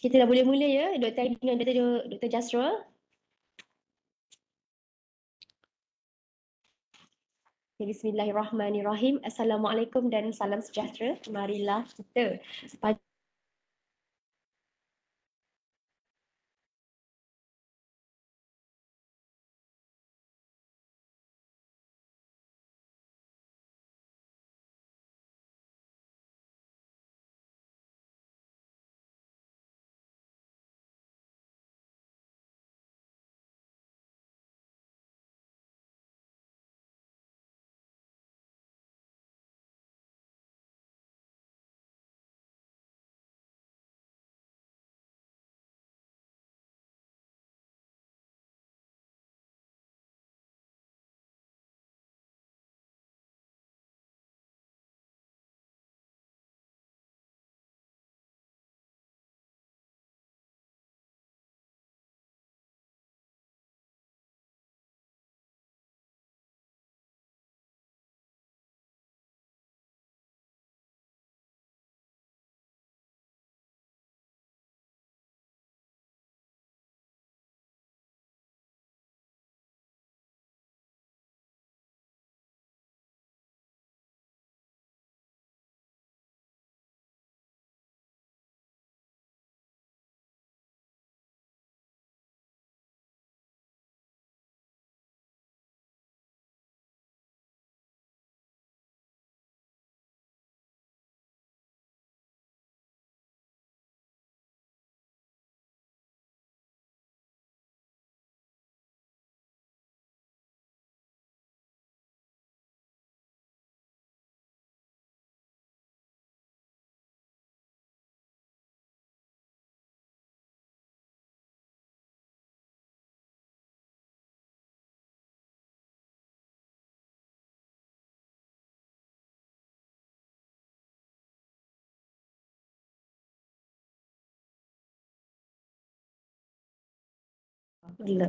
Kita dah boleh mula ya, Dr. Aidil dan Dr. Jasrul. Bismillahirrahmanirrahim. Assalamualaikum dan salam sejahtera. Marilah kita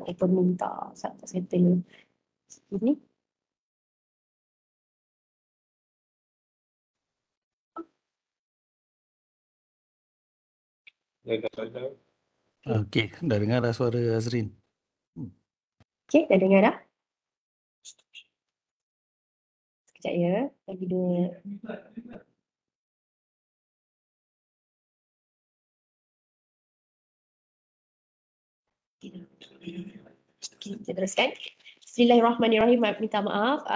open minta satu settle ini. Okey, dah dengar dah suara Azrin. Okey, dah dengar dah? Sekejap ya, bagi dua. Kita teruskan. Bismillahirrahmanirrahim. Minta maaf,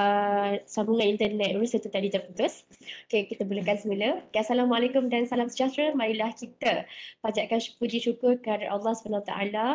sambungan internet dulu satu tadi terputus. Okey, kita mulakan semula. Okay, Assalamualaikum dan salam sejahtera. Marilah kita panjatkan puji syukur kepada Allah SWT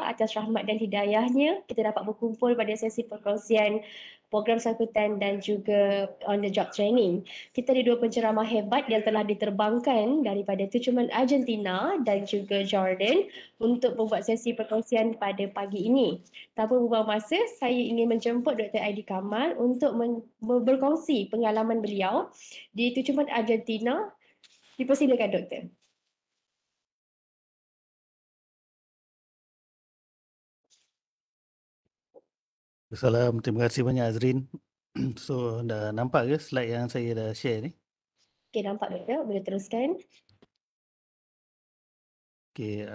atas rahmat dan hidayahnya. Kita dapat berkumpul pada sesi perkongsian program sangkutan dan juga on the job training. Kita ada dua penceramah hebat yang telah diterbangkan daripada Tujuan Argentina dan juga Jordan untuk membuat sesi perkongsian pada pagi ini. Tanpa membuang masa, saya ingin menjemput Dr. Aidil Kamal untuk berkongsi pengalaman beliau di Tujuan Argentina. Dipersilakan, Doktor. Salam, terima kasih banyak Azrin. So, dah nampak ke slide yang saya dah share ni? Okey, nampak Doktor. Boleh teruskan. Okey,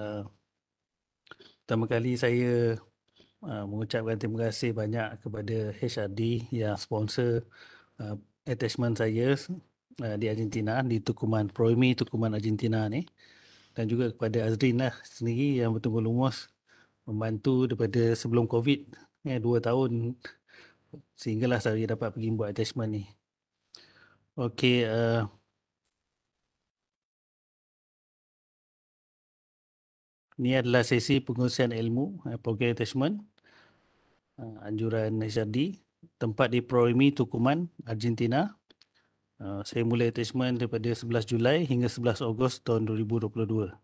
pertama kali saya mengucapkan terima kasih banyak kepada HRD yang sponsor attachment saya di Argentina, di Tukuman, Proimi Tukuman Argentina ni. Dan juga kepada Azrin lah sendiri yang betul-betul lumus membantu daripada sebelum COVID, 2 tahun sehinggalah saya dapat pergi buat attachment ni. Okey, ini adalah sesi pengursian ilmu program attachment anjuran HRD, tempat di Proimi Tukuman, Argentina. Saya mula attachment daripada 11 Julai hingga 11 Ogos tahun 2022.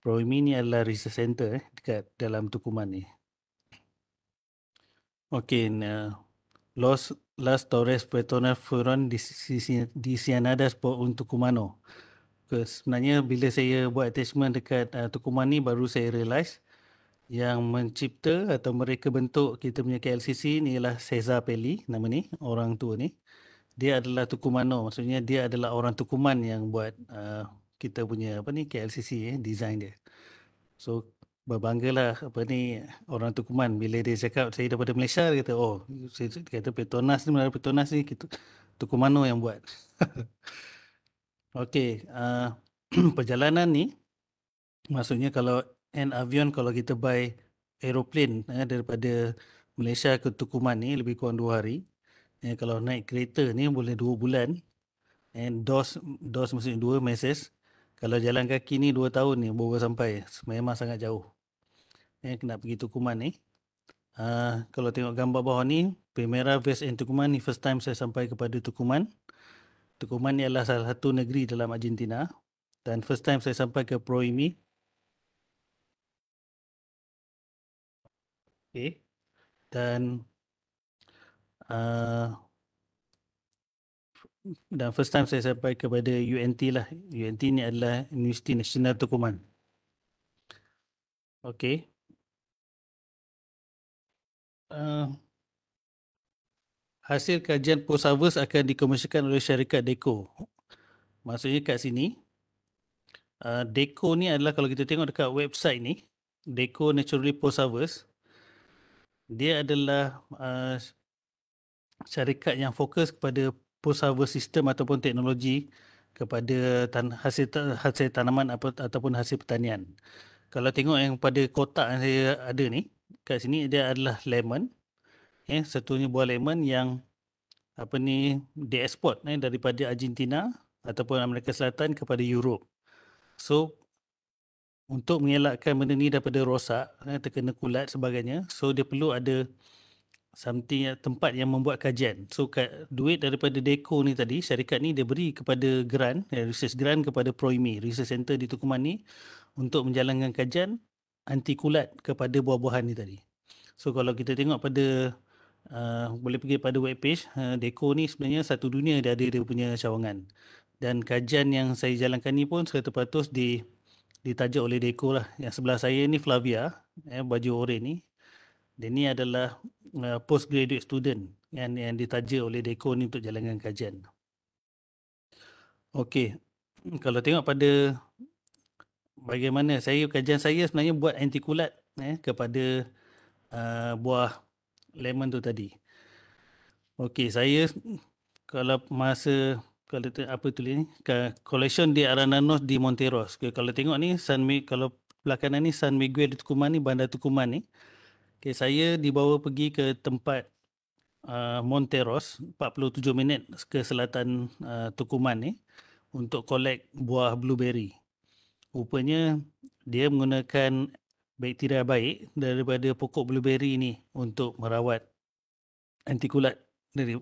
Proimi ni adalah research center dekat dalam Tukuman ni. Okey, Las Torres Petronas fueron diseñadas por un tucumano. Sebenarnya bila saya buat attachment dekat Tukuman ni baru saya realise yang mencipta atau mereka bentuk kita punya KLCC ni ialah Cesar Pelli, nama ni, orang tua ni. Dia adalah Tukumano, maksudnya dia adalah orang Tukuman yang buat kita punya KLCC design dia. So berbanggalah orang Tukuman bila dia cakap saya daripada Malaysia, dia kata dia kata Petronas ni kita Tukumano yang buat. Okey, perjalanan ni maksudnya kalau avion, kalau kita buy aeroplane daripada Malaysia ke Tukuman ni lebih kurang 2 hari. Kalau naik kereta ni boleh 2 bulan. DOS maksudnya 2 meses. Kalau jalan kaki ni 2 tahun ni baru sampai. Memang sangat jauh. Kena pergi Tukuman ni. Kalau tengok gambar bawah ni, Primera vez en Tukuman ni first time saya sampai kepada Tukuman. Tukuman ni adalah salah satu negeri dalam Argentina. Dan first time saya sampai ke Proimi. Okay. Dan first time saya sampai kepada UNT lah. UNT ni adalah Universiti Nasional Tukuman. Okay. Hasil kajian post-harvest akan dikomersialkan oleh syarikat DECO. Maksudnya kat sini, DECO ni adalah kalau kita tengok dekat website ni, DECO Naturally Post-Harvest, dia adalah syarikat yang fokus kepada post-harvest system ataupun teknologi kepada hasil tanaman ataupun hasil pertanian. Kalau tengok yang pada kotak yang saya ada ni, kat sini dia adalah lemon. Satunya buah lemon yang dieksport daripada Argentina ataupun Amerika Selatan kepada Europe. So untuk mengelakkan benda ni daripada rosak, terkena kulat sebagainya, so dia perlu ada tempat yang membuat kajian. So duit daripada DECO ni tadi, syarikat ni dia beri kepada research grant kepada Proimi, research center di Tukuman ni, untuk menjalankan kajian anti kulat kepada buah-buahan ni tadi. So kalau kita tengok pada boleh pergi pada webpage, DECO ni sebenarnya satu dunia dia ada dia punya cawangan. Dan kajian yang saya jalankan ni pun 100% ditaja oleh DECO lah. Yang sebelah saya ni Flavia, baju oranye ni. Dia ni adalah postgraduate student yang ditaja oleh DECO ni untuk jalankan kajian. Okey, kalau tengok pada bagaimana kajian saya sebenarnya buat anti kulat kepada buah lemon tu tadi. Okey, saya kalau collection di Arananos di Monteros. Okay, kalau tengok ni kalau belah kanan ni San Miguel di Tukuman ni, Bandar Tukuman ni. Okay, saya dibawa pergi ke tempat Monteros, 47 minit ke selatan Tukuman ni, untuk collect buah blueberry. Rupanya dia menggunakan bakteria baik daripada pokok blueberry ni untuk merawat anti kulat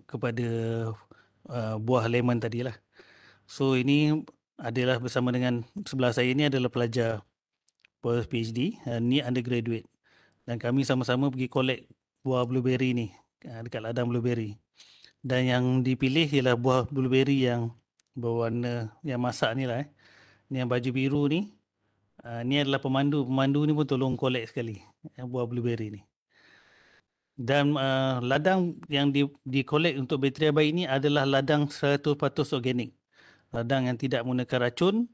kepada buah lemon tadilah. So ini adalah bersama dengan sebelah saya ni adalah pelajar PhD, ni undergraduate. Dan kami sama-sama pergi collect buah blueberry ni dekat ladang blueberry. Dan yang dipilih ialah buah blueberry yang berwarna yang masak ni lah. Ni yang baju biru ni. Ni adalah pemandu. Pemandu ni pun tolong collect sekali buah blueberry ni. Dan ladang yang di-collect untuk bakteria baik ni adalah ladang 100% organik. Ladang yang tidak menggunakan racun,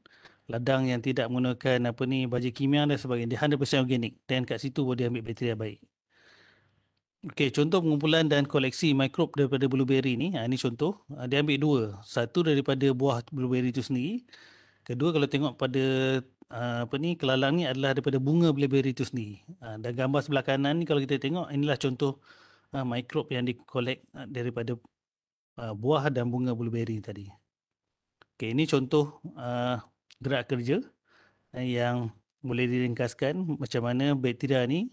ladang yang tidak menggunakan baja kimia dan sebagainya. Dia 100% organik. Dan kat situ boleh ambil bakteria baik. Okey, contoh pengumpulan dan koleksi mikrob daripada blueberry ni. Ini contoh. Dia ambil 2. Satu daripada buah blueberry itu sendiri. Kedua, kalau tengok pada kelalang ni adalah daripada bunga blueberry itu sendiri. Dan gambar sebelah kanan ni kalau kita tengok, inilah contoh mikrob yang dikolek daripada buah dan bunga blueberry tadi. Okey, ini contoh gerak kerja yang boleh diringkaskan macam mana bakteria ni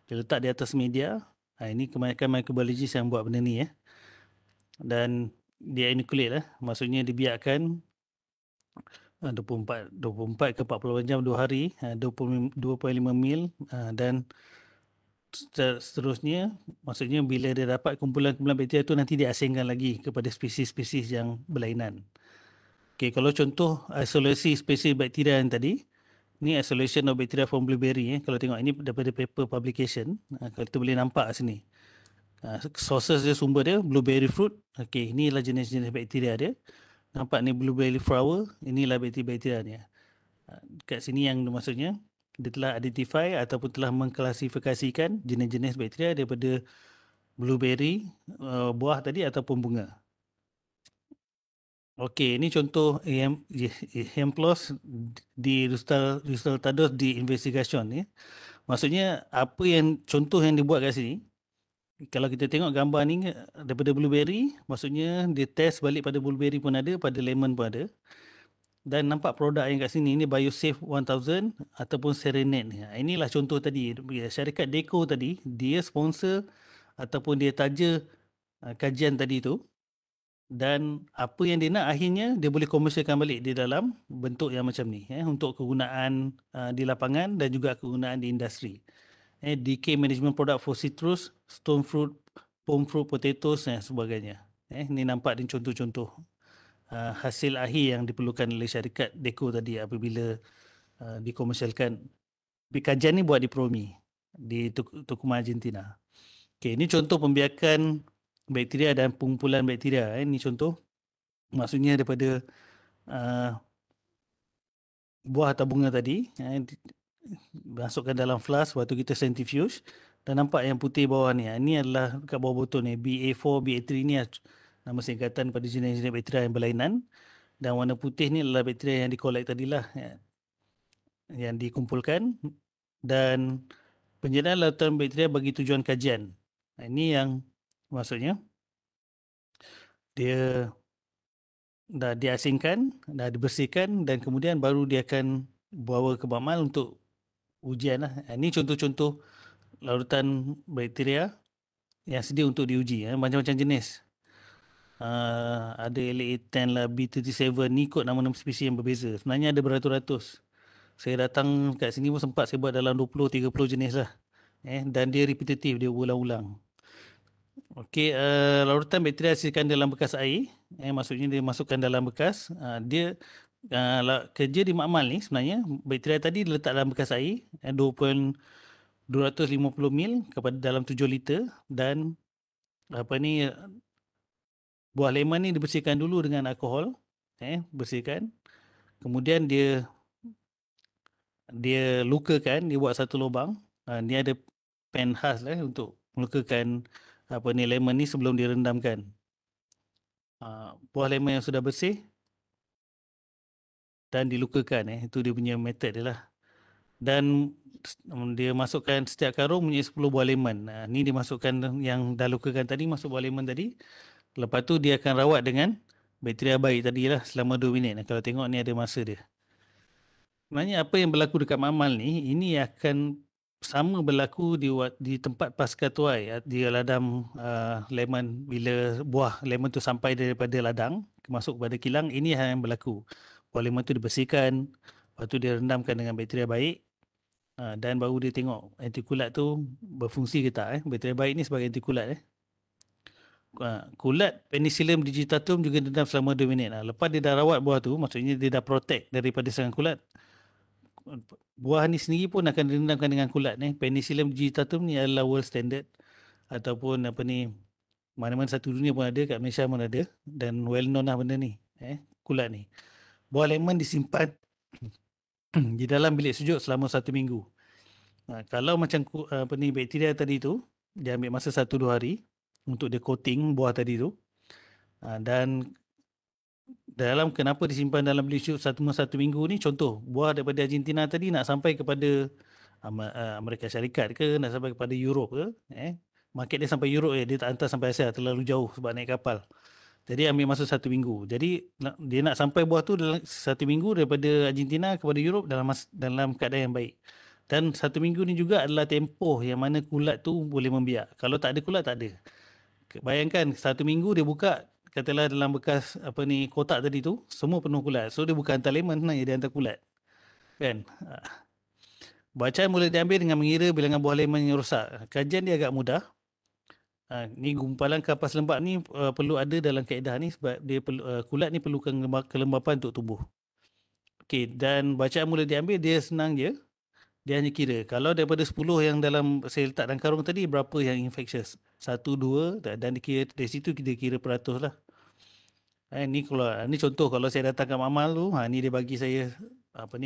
diletak di atas media. Ini kebanyakan microbiologist yang buat benda ni dan dia inoculate lah. Maksudnya dibiarkan 24 ke 48 jam 2 hari, 2.5 mil dan seterusnya. Maksudnya bila dia dapat kumpulan-kumpulan bakteria tu nanti dia asingkan lagi kepada spesies-spesies yang berlainan. Okey, kalau contoh isolasi spesies bakteria yang tadi, ni isolation of bacteria from blueberry. Kalau tengok ini daripada paper publication, kalau kita boleh nampak sini. Sources dia, sumber dia blueberry fruit. Okey, inilah jenis-jenis bakteria dia. Nampak ni blueberry flower, inilah bakteria-bakteria ni. Kat sini yang maksudnya dia telah identify ataupun telah mengklasifikasikan jenis-jenis bakteria daripada blueberry, buah tadi ataupun bunga. Okey, ini contoh Haemplos di Resultados di Investigation ni. Maksudnya apa yang contoh yang dibuat kat sini, kalau kita tengok gambar ni daripada blueberry, maksudnya dia test balik pada blueberry pun ada, pada lemon pun ada. Dan nampak produk yang kat sini ni BioSafe 1000 ataupun Serenade ni. Inilah contoh tadi. Syarikat Deco tadi, dia sponsor ataupun dia taja kajian tadi tu. Dan apa yang dia nak akhirnya dia boleh komersialkan balik di dalam bentuk yang macam ni, untuk kegunaan di lapangan dan juga kegunaan di industri. Decay management product for citrus, stone fruit, palm fruit, potatoes dan sebagainya. Ini nampak ni contoh-contoh hasil akhir yang diperlukan oleh syarikat Deco tadi apabila dikomersialkan. Kajian ni buat di Promi, di Tucumán, Argentina. Okay, ini contoh pembiakan bakteria dan pengumpulan bakteria. Ini contoh, maksudnya daripada buah atau bunga tadi, masukkan dalam flask, waktu kita centrifuge, dan nampak yang putih bawah ni. Ini adalah kat bawah botol ni, BA4, BA3 ni nama singkatan pada jenis-jenis bakteria yang berlainan. Dan warna putih ni adalah bakteria yang dikolek tadilah, yang dikumpulkan. Dan penjenayaan lautan bakteria bagi tujuan kajian. Ini yang maksudnya dia dah diasingkan, dah dibersihkan dan kemudian baru dia akan bawa ke makmal untuk ujian lah. Ini contoh-contoh larutan bakteria yang sedia untuk diuji. Macam-macam jenis. Ada LA10 lah, B37, ni ikut nama-nama spesies yang berbeza. Sebenarnya ada beratus-ratus. Saya datang kat sini pun sempat saya buat dalam 20-30 jenis lah. Dan dia repetitif, dia ulang-ulang. Okey, larutan bakteria hasilkan dalam bekas air. Maksudnya dia masukkan dalam bekas. Dia kerja di makmal ni sebenarnya, bakteria tadi diletak dalam bekas air 250 ml kepada dalam 7 liter dan buah lemon ni dibersihkan dulu dengan alkohol, bersihkan. Kemudian dia lukakan, dia buat satu lubang. Ni ada pen khas lah untuk melukakan lemon ni sebelum direndamkan. Buah lemon yang sudah bersih dan dilukakan, itu dia punya method dia lah. Dan dia masukkan setiap karung punya 10 buah lemon. Ni dia masukkan yang dah lukakan tadi, masuk buah lemon tadi. Lepas tu dia akan rawat dengan bakteria baik tadilah selama 2 minit. Kalau tengok ni ada masa dia. Sebenarnya apa yang berlaku dekat makmal ni, ini akan sama berlaku di tempat pasca tuai, di ladang lemon. Bila buah lemon tu sampai daripada ladang masuk kepada kilang, ini yang berlaku. Buah lemon tu dibersihkan, lepas tu dia rendamkan dengan bakteria baik, dan baru dia tengok antikulat tu berfungsi ke tak. Bakteria baik ni sebagai antikulat. Kulat Penicillium digitatum juga dendam selama 2 minit. Lepas dia dah rawat buah tu, maksudnya dia dah protect daripada serangan kulat, buah ni sendiri pun akan direndamkan dengan kulat. Penicillium digitatum ni adalah world standard ataupun mana-mana satu dunia pun ada, kat Malaysia pun ada, dan well known lah benda ni, kulat ni. Buah lemon disimpan di dalam bilik sejuk selama 1 minggu. Kalau macam bakteria tadi tu, dia ambil masa 1-2 hari untuk dia coating buah tadi tu. Dan dalam kenapa disimpan dalam bilik sejuk 1 minggu ni, contoh buah daripada Argentina tadi nak sampai kepada Amerika Syarikat ke, nak sampai kepada Europe ke, market dia sampai Europe, dia tak hantar sampai Asia, terlalu jauh sebab naik kapal. Jadi ambil masa 1 minggu. Jadi dia nak sampai buah tu dalam 1 minggu daripada Argentina kepada Europe dalam keadaan yang baik. Dan 1 minggu ni juga adalah tempoh yang mana kulat tu boleh membiak. Kalau tak ada kulat, tak ada. Bayangkan 1 minggu dia buka, katalah dalam bekas kotak tadi tu semua penuh kulat. So dia bukan hantar lemon sebenarnya, dia hantar kulat. Kan? Bacaan boleh diambil dengan mengira bilangan buah lemon yang rosak. Kajian dia agak mudah. Ni gumpalan kapas lembab ni perlu ada dalam kaedah ni sebab dia kulat ni perlukan kelembapan untuk tumbuh. Okey, dan bacaan boleh diambil, dia senang je. Dia hanya kira. Kalau daripada 10 yang saya letak dalam karung tadi, berapa yang infectious? 1, 2, dan dikira, dari situ kita kira peratus lah. Ni contoh kalau saya datang ke makmal tu, ni dia bagi saya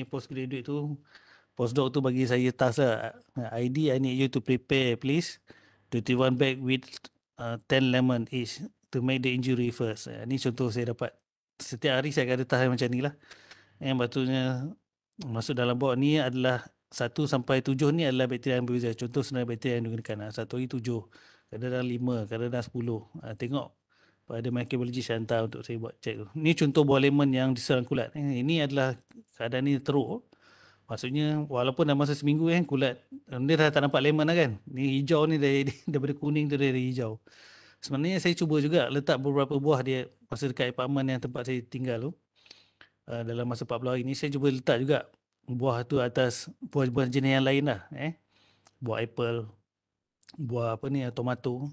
postgraduate tu, postdoc tu bagi saya task lah. ID, I need you to prepare please 21 bag with 10 lemon each to make the injury first. Ni contoh saya dapat. Setiap hari saya ada task macam ni lah. Patutnya masuk dalam bot ni adalah 1 sampai 7 ni adalah bakteria yang berbeza. Contoh sebenarnya bakteria yang digunakan. Satu hari 7, kadang-kadang 5, kadang-kadang 10. Tengok pada microbiologist yang hantar untuk saya buat cek tu. Ni contoh buah lemon yang diserang kulat. Ini adalah keadaan ni teruk. Maksudnya walaupun dah masa seminggu kulat dia dah tak nampak lemon lah kan. Ni hijau ni daripada kuning tu dari hijau. Sebenarnya saya cuba juga letak beberapa buah dia masa dekat apartment yang tempat saya tinggal tu. Dalam masa 40 hari ni saya cuba letak juga buah tu atas buah-buah jenis yang lain lah. Buah apple, buah tomato.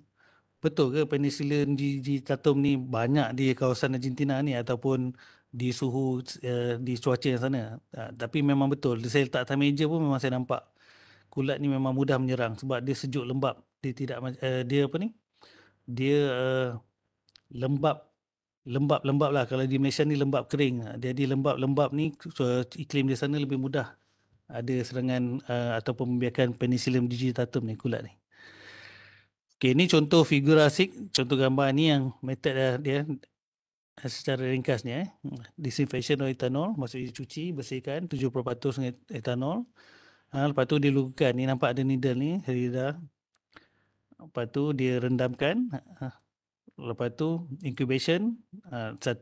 Betul ke penicillin digitatum ni banyak di kawasan Argentina ni ataupun di suhu di cuaca yang sana? Tapi memang betul. Saya letak atas meja pun memang saya nampak kulat ni memang mudah menyerang sebab dia sejuk lembap. Dia tidak dia lembab lah. Kalau di Malaysia ni lembab kering. Jadi lembab ni iklim di sana lebih mudah ada serangan ataupun membiarkan penicillium digitatum ni kulat ni. Okey, ni contoh figurasik, contoh gambar ni yang metod dia secara ringkasnya. Disinfection of ethanol, maksudnya cuci, bersihkan 70% ethanol. Lepas tu dia lurukan, ni nampak ada needle ni, lidah. Lepas tu dia rendamkan. Lepas tu incubation,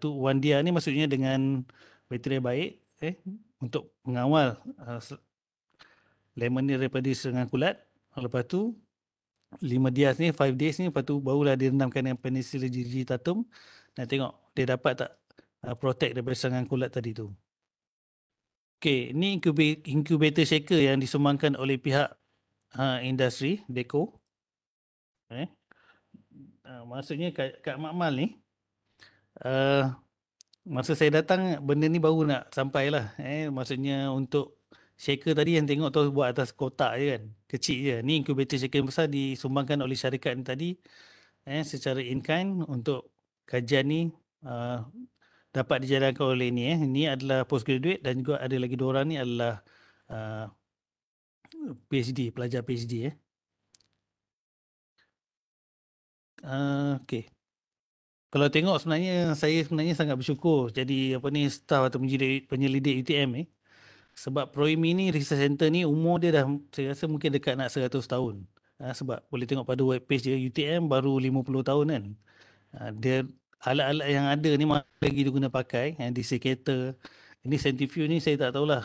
one dia ni maksudnya dengan bakteria baik untuk mengawal lemon ni daripada serangan kulat. Lepas tu 5 days ni, 5 days ni, lepas tu barulah direndamkan dengan penicillin digitatum. Dan tengok dia dapat tak protect daripada serangan kulat tadi tu. Okey, ni incubator shaker yang disumbangkan oleh pihak industri, Deco. Maksudnya kat Makmal ni, masa saya datang, benda ni baru nak sampai lah. Maksudnya untuk shaker tadi yang tengok tu buat atas kotak je kan. Kecil je. Ni incubator shaker yang besar disumbangkan oleh syarikat ni tadi secara in-kind untuk kajian ni dapat dijalankan oleh ni. Ni adalah postgraduate dan juga ada lagi 2 orang ni adalah PhD, pelajar PhD. Okay. Kalau tengok sebenarnya saya sangat bersyukur jadi staff atau penyelidik UTM sebab Proimi ni research center ni umur dia dah saya rasa mungkin dekat nak 100 tahun. Sebab boleh tengok pada web page dia UTM baru 50 tahun kan. Dia alat-alat yang ada ni masih lagi diguna pakai, desiccator. Ini centrifuge ni saya tak tahulah.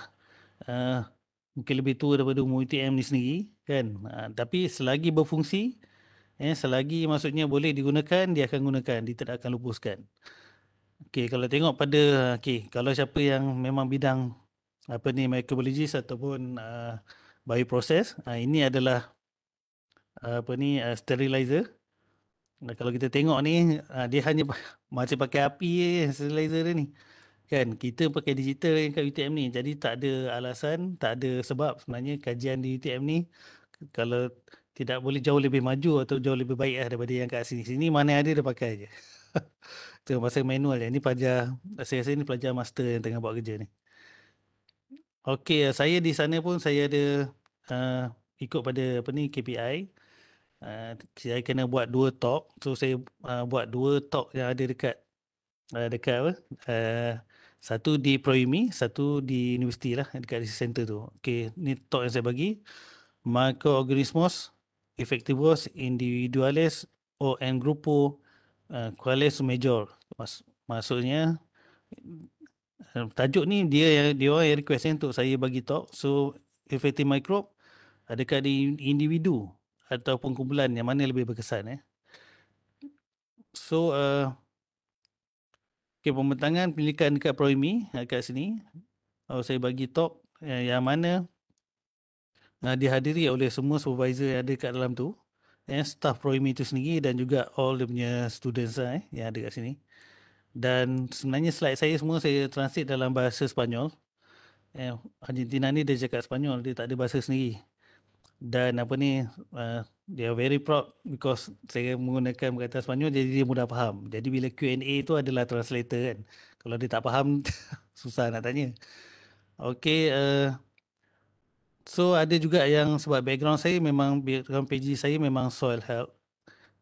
Mungkin lebih tua daripada umur UTM ni sendiri kan. Tapi selagi berfungsi, selagi maksudnya boleh digunakan, dia akan gunakan, dia tidak akan lupuskan. Okey, kalau tengok pada kalau siapa yang memang bidang microbiologist ataupun bioprocess, ini adalah sterilizer. Kalau kita tengok ni dia hanya masih pakai api sterilizer dia ni. Kan kita pakai digital yang kat UTM ni. Jadi tak ada alasan, tak ada sebab sebenarnya kajian di UTM ni kalau tidak boleh jauh lebih maju atau jauh lebih baik daripada yang kat sini. Sini mana ada dia pakai je. Itu pasal manual je. Ni pelajar, saya rasa ni pelajar master yang tengah buat kerja ni. Okey, saya di sana pun saya ada ikut pada KPI. Saya kena buat 2 talk. So saya buat 2 talk yang ada dekat satu di Proimi, satu di universiti lah dekat research center tu. Okey, ni talk yang saya bagi. Microorganismos efectivos individuales o en grupo cuales major. Maksudnya tajuk ni dia orang yang request untuk saya bagi talk. So effective microbe adakah di individu ataupun kumpulan yang mana lebih berkesan So pembentangan pendidikan dekat Proimi kat sini. Saya bagi talk yang mana dihadiri oleh semua supervisor yang ada kat dalam tu, staff Proimi tu sendiri dan juga all dia punya students yang ada kat sini. Dan sebenarnya slide saya semua saya translate dalam bahasa Sepanyol. Argentina ni dia cakap Sepanyol, dia tak ada bahasa sendiri. Dan they are very proud because saya menggunakan perkataan Sepanyol jadi dia mudah faham. Jadi bila Q&A tu adalah translator kan. Kalau dia tak faham susah nak tanya. Okey, so ada juga yang sebab background saya memang background PhD saya memang soil health.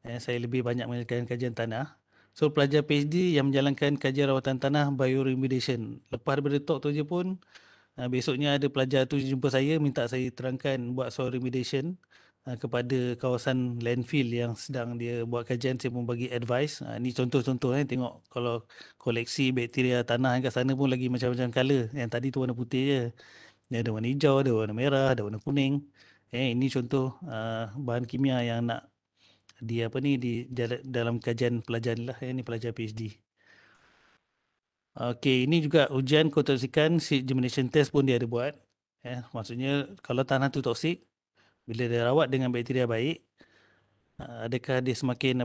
Saya lebih banyak mengerjakan kajian tanah. So pelajar PhD yang menjalankan kajian rawatan tanah bioremediation. Lepas daripada talk tu je pun besoknya ada pelajar tu jumpa saya minta saya terangkan buat soil remediation kepada kawasan landfill yang sedang dia buat kajian. Saya pun bagi advice. Ni contoh-contoh tengok kalau koleksi bakteria tanah kat sana pun lagi macam-macam color. Yang tadi tu warna putih je. Dia ada warna hijau, ada warna merah, ada warna kuning. Ini contoh bahan kimia yang nak dalam kajian pelajar ni lah. Ini pelajar PhD. Okey, ini juga ujian kotoksikan seed germination test pun dia ada buat. Maksudnya kalau tanah tu toksik, bila dia rawat dengan bakteria baik, adakah dia semakin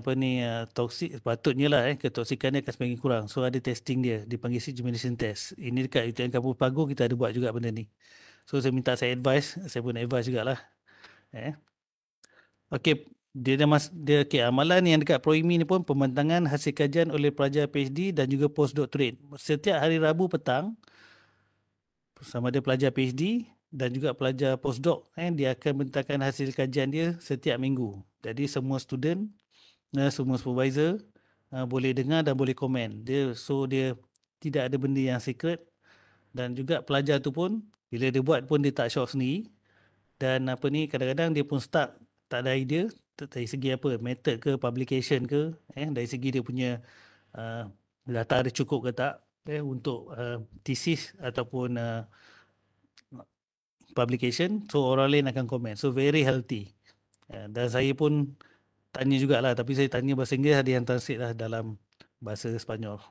toksik? Patutnya lah ketoksikan dia akan semakin kurang. So ada testing dia, dipanggil seed germination test. Ini dekat UTM Kampung Pagu kita ada buat juga benda ni. So saya minta saya advice, saya pun advice jugalah. Okey, amalan yang dekat Proimi ni pun pembentangan hasil kajian oleh pelajar PhD dan juga postdoctorate. Setiap hari Rabu petang, sama ada pelajar PhD dan juga pelajar postdoc, dia akan bentangkan hasil kajian dia setiap minggu. Jadi semua student, semua supervisor boleh dengar dan boleh komen. Dia tidak ada benda yang secret, dan juga pelajar tu pun bila dia buat pun dia tak shock sendiri. Dan kadang-kadang dia pun stuck, tak ada idea dari segi method ke publication ke, dari segi dia punya data dia cukup ke tak untuk thesis ataupun publication. So orang lain akan komen. So very healthy. Dan saya pun tanya jugalah, tapi saya tanya bahasa Inggeris, ada yang translate lah dalam bahasa Sepanyol.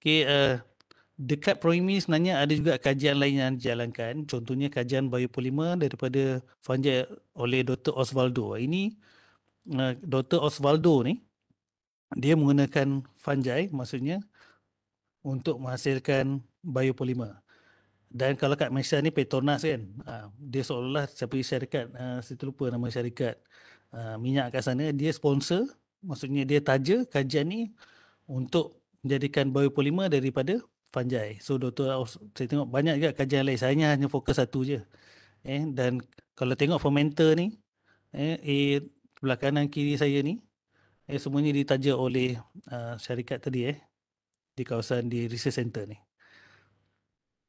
Okay, dekat Proimi sebenarnya ada juga kajian lain yang dijalankan. Contohnya kajian biopolimer daripada fungi oleh Dr. Osvaldo. Ini Dr. Osvaldo ni, dia menggunakan fungi, maksudnya untuk menghasilkan biopolimer. Dan kalau kat Malaysia ni Petronas kan, dia seolah-olah seperti syarikat, saya terlupa nama syarikat minyak kat sana, dia sponsor, maksudnya dia taja kajian ni untuk menjadikan biopolimer daripada fungi. So saya tengok banyak juga kajian lain, saya hanya fokus satu je. Dan kalau tengok fermenter ni, sebelah kanan kiri saya ni, semuanya ditaja oleh syarikat tadi di kawasan di research center ni.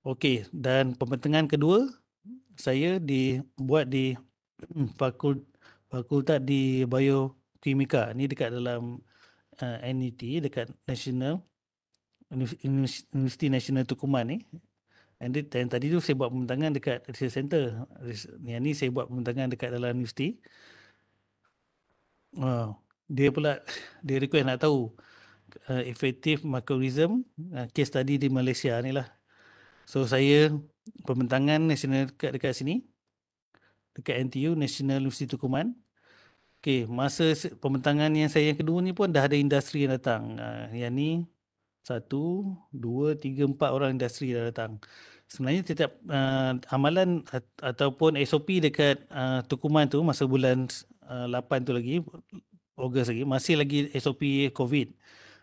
Okey, dan pembentangan kedua saya dibuat di fakultas di biokimia. Ni dekat dalam NET, dekat Universiti Nasional Tukuman ni. Dan tadi tu saya buat pembentangan dekat research center. Yang ni saya buat pembentangan dekat dalam universiti. Dia pula dia request nak tahu effective microorganism case study di Malaysia ni lah. So saya pembentangan nasional dekat sini, dekat NTU, National University Tukuman. Okey, masa pembentangan yang saya yang kedua ni pun dah ada industri yang datang. Yang ni 1, 2, 3, 4 orang industri dah datang. Sebenarnya setiap amalan ataupun SOP dekat Tukuman tu masa bulan 8 tu lagi, Ogos lagi, masih lagi SOP COVID.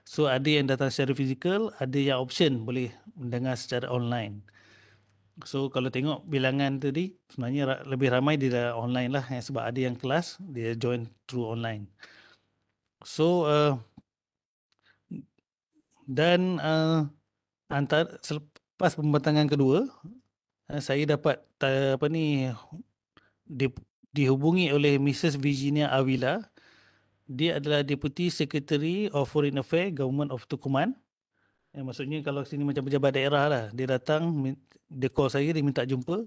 So ada yang datang secara fizikal, ada yang option boleh mendengar secara online. So kalau tengok bilangan tadi, sebenarnya lebih ramai dia online lah, sebab ada yang kelas dia join through online. So dan selepas pembentangan kedua, saya dapat dihubungi oleh Mrs. Virginia Avila. Dia adalah Deputy Secretary of Foreign Affairs Government of Tukuman. Maksudnya kalau sini macam pejabat daerah lah. Dia datang, dia call saya, dia minta jumpa.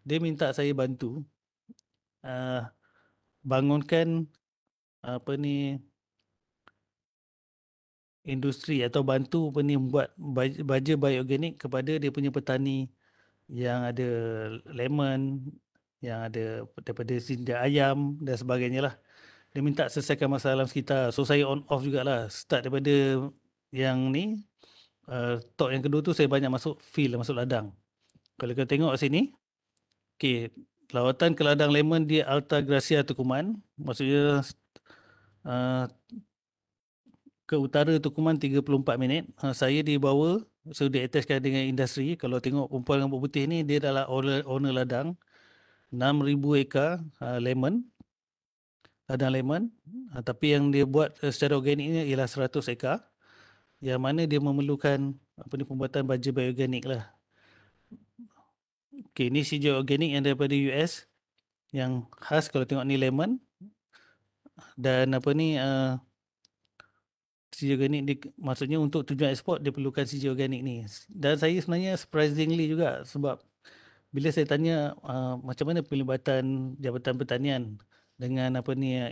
Dia minta saya bantu bangunkan industri atau bantu membuat baja bioorganik kepada dia punya petani yang ada lemon, yang ada daripada sinja ayam dan sebagainya lah. Dia minta selesaikan masalah alam sekitar. So saya on off jugalah. Start daripada yang ni, talk yang kedua tu saya banyak masuk field, masuk ladang. Kalau kita tengok sini, okay, lawatan ke ladang lemon di Altagracia Tukuman, maksudnya ke utara Tukuman 34 minit. Saya dibawa So dia attachkan dengan industri. Kalau tengok perempuan rambut putih ni, dia adalah owner ladang 6,000 ekar lemon, ladang lemon. Tapi yang dia buat secara organik ni ialah 100 ekar, yang mana dia memerlukan pembuatan baja bioorganik lah. Okay, ni CJ organik yang daripada US, yang khas kalau tengok ni lemon. Dan CJ organik maksudnya untuk tujuan ekspor dia perlukan CJ organik ni. Dan saya sebenarnya surprisingly juga, sebab bila saya tanya macam mana pelibatan Jabatan Pertanian dengan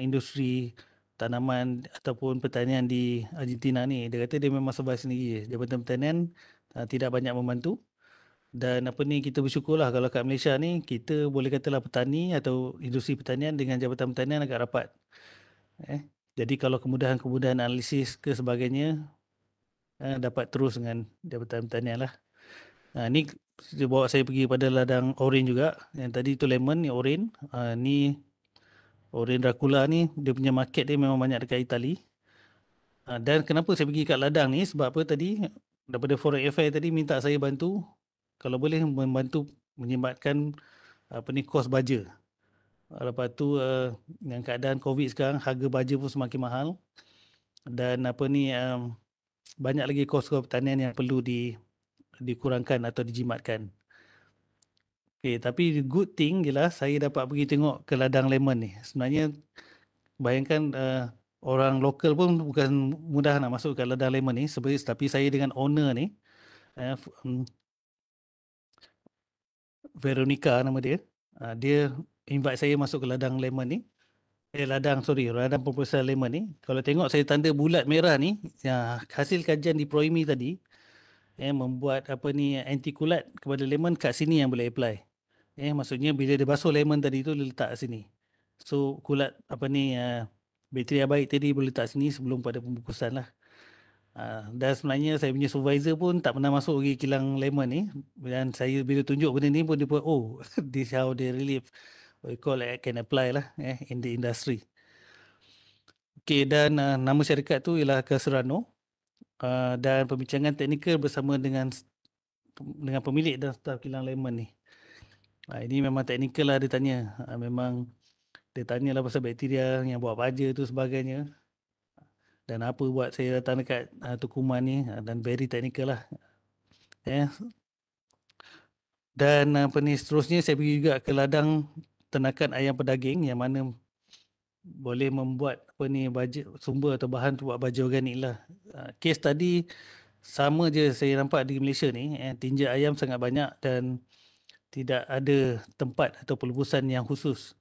industri tanaman ataupun pertanian di Argentina ni, dia kata dia memang survive sendiri. Jabatan Pertanian tidak banyak membantu. Dan kita bersyukurlah kalau kat Malaysia ni kita boleh katalah petani atau industri pertanian dengan Jabatan Pertanian agak rapat. Jadi kalau kemudahan-kemudahan analisis ke sebagainya dapat terus dengan Jabatan Pertanian lah. Ni dia bawa saya pergi pada ladang orange juga. Yang tadi tu lemon, ni orange. Ni orange Dracula ni, dia punya market dia memang banyak dekat Itali. Dan kenapa saya pergi kat ladang ni, sebab apa tadi, daripada Foreign Affairs tadi minta saya bantu, kalau boleh membantu menyimbatkan kos baja. Lepas tu dengan keadaan COVID sekarang, harga baja pun semakin mahal. Dan banyak lagi kos-kos pertanian yang perlu dikurangkan atau dijimatkan. Okay, tapi good thing ialah saya dapat pergi tengok ke ladang lemon ni. Sebenarnya bayangkan orang lokal pun bukan mudah nak masuk ke ladang lemon ni. Tapi saya dengan owner ni, Veronica nama dia. Dia invite saya masuk ke ladang lemon ni. Ladang proposal lemon ni. Kalau tengok saya tanda bulat merah ni, hasil kajian di Proimi tadi, membuat anti kulat kepada lemon kat sini yang boleh apply. Maksudnya bila dia basuh lemon tadi tu, dia letak sini. So kulat bakteria baik tadi boleh letak sini sebelum pada pembungkusan lah. Dan sebenarnya saya punya supervisor pun tak pernah masuk pergi kilang lemon ni. Dan saya bila tunjuk benda ni pun dia pun, oh, this how they really can apply lah in the industry. Okay, dan nama syarikat tu ialah Caserano. Dan perbincangan teknikal bersama dengan pemilik dan staf kilang lemon ni. Ini memang teknikal lah dia tanya. Memang dia tanyalah pasal bakteria yang buat baja tu sebagainya. Dan apa buat saya datang dekat Tukuman ni, dan very technical lah. Dan seterusnya saya pergi juga ke ladang ternakan ayam pedaging yang mana boleh membuat baja, sumber atau bahan tu buat baja organik lah. Kes tadi sama je saya nampak di Malaysia ni. Tinja ayam sangat banyak dan tidak ada tempat atau pelubusan yang khusus.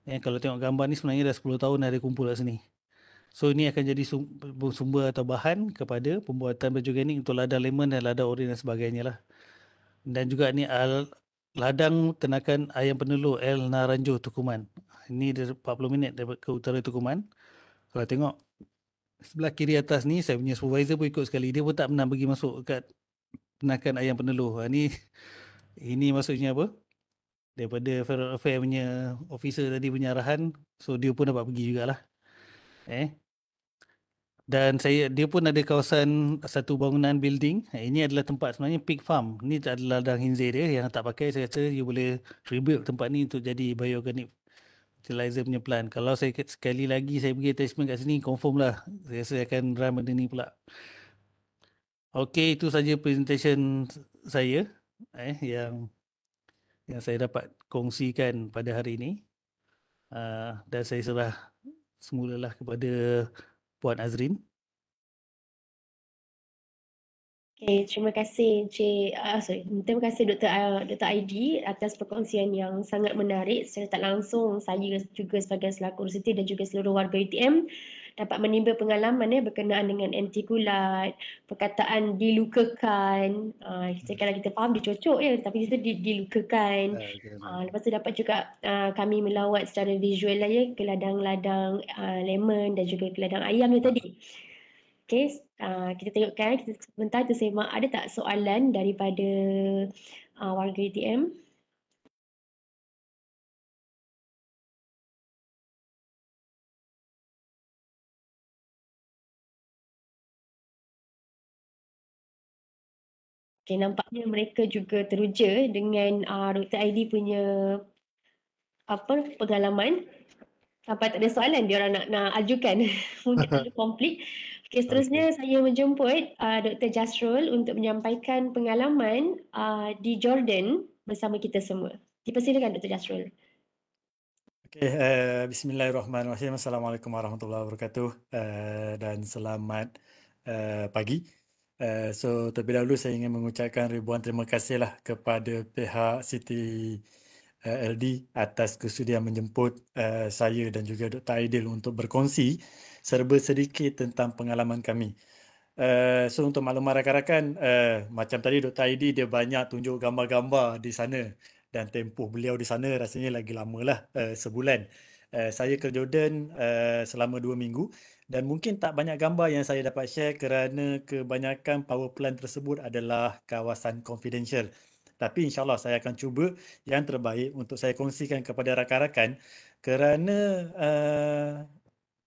Kalau tengok gambar ni sebenarnya dah 10 tahun ada kumpul kat sini. So ini akan jadi sumber atau bahan kepada pembuatan baju organik untuk ladang lemon dan ladang orange dan sebagainya lah. Dan juga ni ladang ternakan ayam penelur El Naranjo Tukuman. Ini 40 minit ke utara Tukuman. Kalau tengok sebelah kiri atas ni, saya punya supervisor pun ikut sekali. Dia pun tak pernah pergi masuk kat ternakan ayam penelur. Ini maksudnya apa? Daripada Federal Affairs punya officer tadi punya arahan. So dia pun dapat pergi jugalah. Dan dia pun ada kawasan satu bangunan building. Ini adalah tempat sebenarnya pig farm. Ini adalah ladang hinzir dia yang tak pakai. Saya rasa you boleh rebuild tempat ni untuk jadi bioorganic fertilizer punya plant. Kalau saya sekali lagi saya pergi attachment kat sini, confirm lah. Saya rasa akan run benda ni pula. Okey, itu saja presentation saya yang saya dapat kongsikan pada hari ini. Dan saya serah semulalah kepada Puan Azrin. Okay, terima kasih terima kasih Dr. Aidi atas perkongsian yang sangat menarik. Secara tak langsung saya juga sebagai selaku universiti dan juga seluruh warga UTM dapat menimba pengalaman berkenaan dengan anti kulat, perkataan dilukakan. Kalau kita faham dicocok tapi itu dilukakan. Lepas tu dapat juga kami melawat secara visual lah ke ladang-ladang lemon dan juga ke ladang ayam tadi. Okay, kita tengokkan, kita sebentar tu semak ada tak soalan daripada warga UTM? Okay, nampaknya mereka juga teruja dengan Dr. Aidi punya pengalaman. Sampai tak ada soalan dia orang nak ajukan. Mungkin sudah komplit. Okay, Okey. seterusnya saya menjemput Dr. Jasrul untuk menyampaikan pengalaman di Jordan bersama kita semua. Dipersilakan Dr. Jasrul. Okey, bismillahirrahmanirrahim. Assalamualaikum warahmatullahi wabarakatuh, dan selamat pagi. Terlebih dahulu saya ingin mengucapkan ribuan terima kasihlah kepada pihak Siti LD atas kesudian menjemput saya dan juga Dr. Aidil untuk berkongsi serba sedikit tentang pengalaman kami. Untuk makluman rakan-rakan, macam tadi Dr. Aidi dia banyak tunjuk gambar-gambar di sana dan tempoh beliau di sana rasanya lagi lama lah, sebulan. Saya ke Jordan selama 2 minggu dan mungkin tak banyak gambar yang saya dapat share kerana kebanyakan power plant tersebut adalah kawasan confidential. Tapi insyaAllah saya akan cuba yang terbaik untuk saya kongsikan kepada rakan-rakan kerana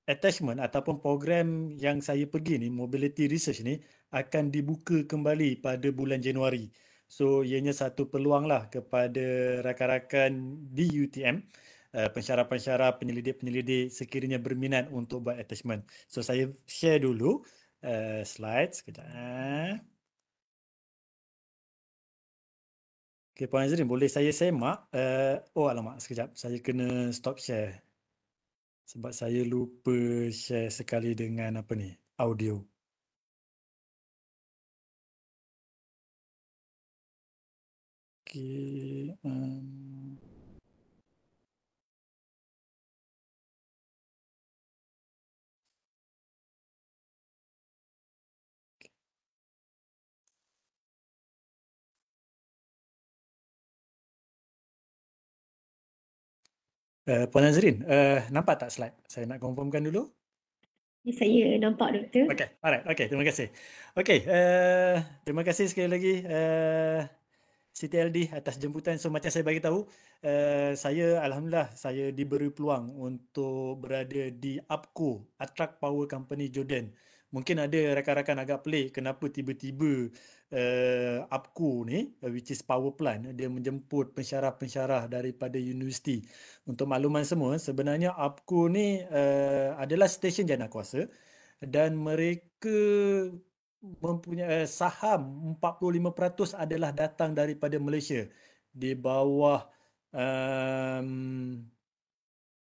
attachment ataupun program yang saya pergi ni, mobility research ni akan dibuka kembali pada bulan Januari. So ianya satu peluang lah kepada rakan-rakan di UTM, pensyarah-pensyarah, penyelidik-penyelidik sekiranya berminat untuk buat attachment. So saya share dulu slide sekejap. Okay, Puan Azrin, boleh saya semak? Oh alamak, sekejap. Saya kena stop share. Sebab saya lupa share sekali dengan apa ni, audio. Okay. Puan Nazrin, nampak tak slide? Saya nak confirmkan dulu. Saya nampak doktor. Okay, alright. Okay, terima kasih. Okay, terima kasih sekali lagi Siti LD atas jemputan. So macam saya bagi tahu, saya Alhamdulillah saya diberi peluang untuk berada di APCO, Attract Power Company Jordan. Mungkin ada rakan-rakan agak pelik kenapa tiba-tiba APCO ni, which is power plant, dia menjemput pensyarah-pensyarah daripada universiti. Untuk makluman semua, sebenarnya APCO ni adalah stesen janakuasa dan mereka mempunyai saham 45% adalah datang daripada Malaysia di bawah um,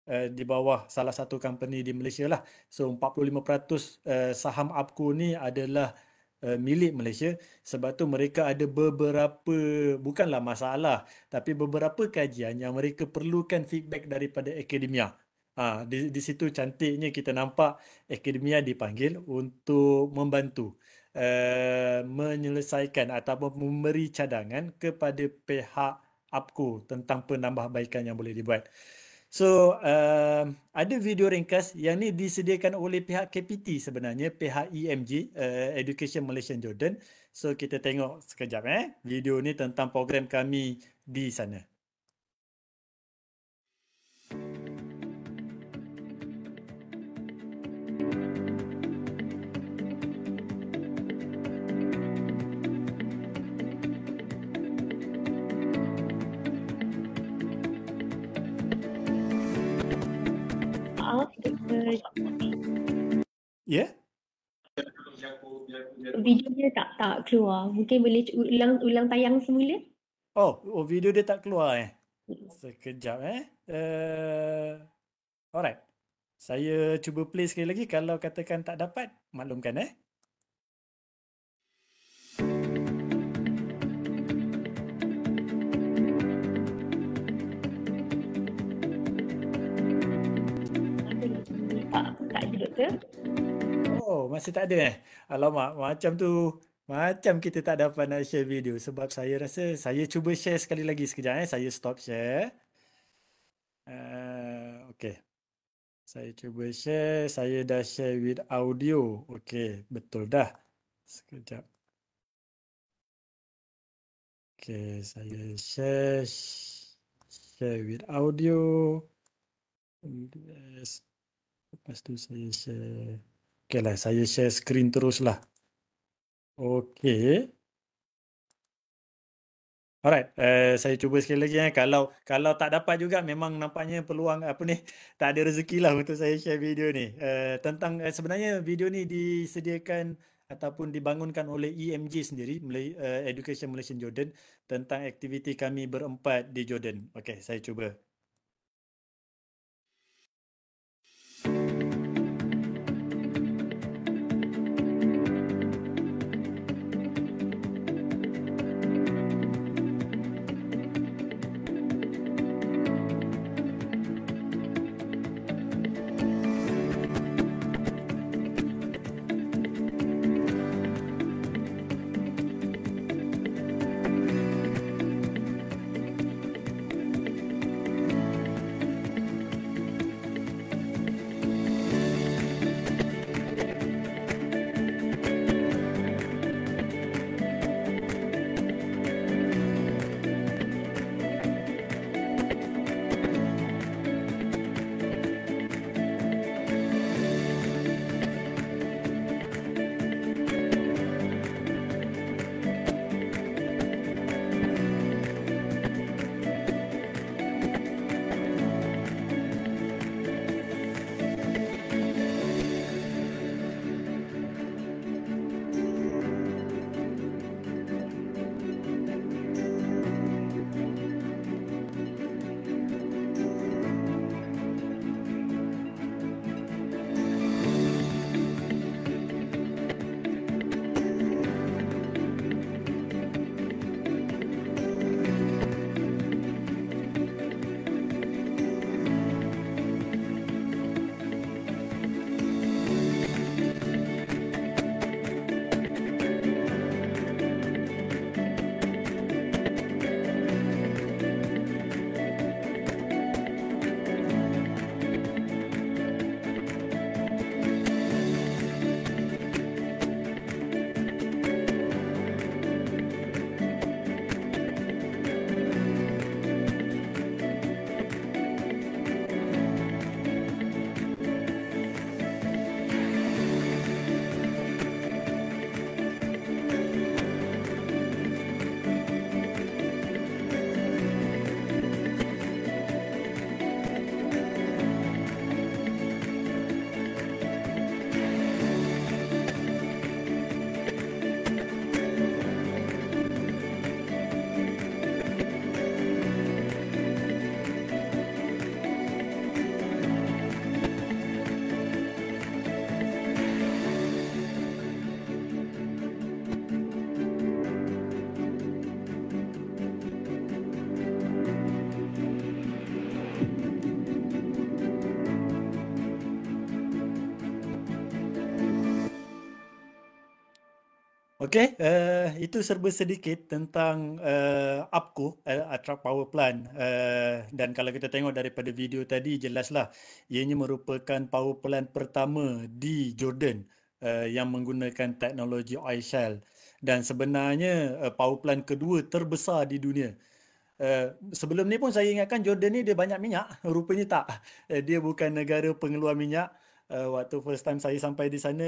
di bawah salah satu company di Malaysia lah. So 45% saham APCO ni adalah milik Malaysia. Sebab tu mereka ada beberapa, bukanlah masalah, tapi beberapa kajian yang mereka perlukan feedback daripada akademia. Di situ cantiknya kita nampak akademia dipanggil untuk membantu menyelesaikan ataupun memberi cadangan kepada pihak APCO tentang penambahbaikan yang boleh dibuat. So, ada video ringkas yang ni disediakan oleh pihak KPT sebenarnya, pihak EMJ, Education Malaysia Jordan. So, kita tengok sekejap video ni tentang program kami di sana. Maaf doktor. Ya? Videonya tak keluar. Mungkin boleh ulang tayang semula? Oh, video dia tak keluar Sekejap alright. Saya cuba play sekali lagi. Kalau katakan tak dapat, maklumkan Tak ada doktor. Oh, masih tak ada Alamak, macam kita tak dapat nak share video sebab saya rasa saya cuba share sekali lagi sekejap Saya stop share. Okay. Saya cuba share. Saya dah share with audio. Okay, betul dah. Sekejap. Okay, saya share with audio. Yes. Lepas tu saya share. Okay lah, saya share screen terus lah. Okay. Alright, saya cuba sekali lagi. Kalau tak dapat juga, memang nampaknya peluang apa ni, tak ada rezeki lah untuk saya share video ni. Tentang sebenarnya video ni disediakan ataupun dibangunkan oleh EMJ sendiri, Education Malaysia Jordan, tentang aktiviti kami berempat di Jordan. Okey, saya cuba. Okey, itu serba sedikit tentang APCO, Attract Power Plant. Dan kalau kita tengok daripada video tadi, jelaslah ianya merupakan power plant pertama di Jordan yang menggunakan teknologi oil shale. Dan sebenarnya power plant kedua terbesar di dunia. Sebelum ni pun saya ingatkan Jordan ni dia banyak minyak. Rupanya tak. Dia bukan negara pengeluar minyak. Waktu first time saya sampai di sana,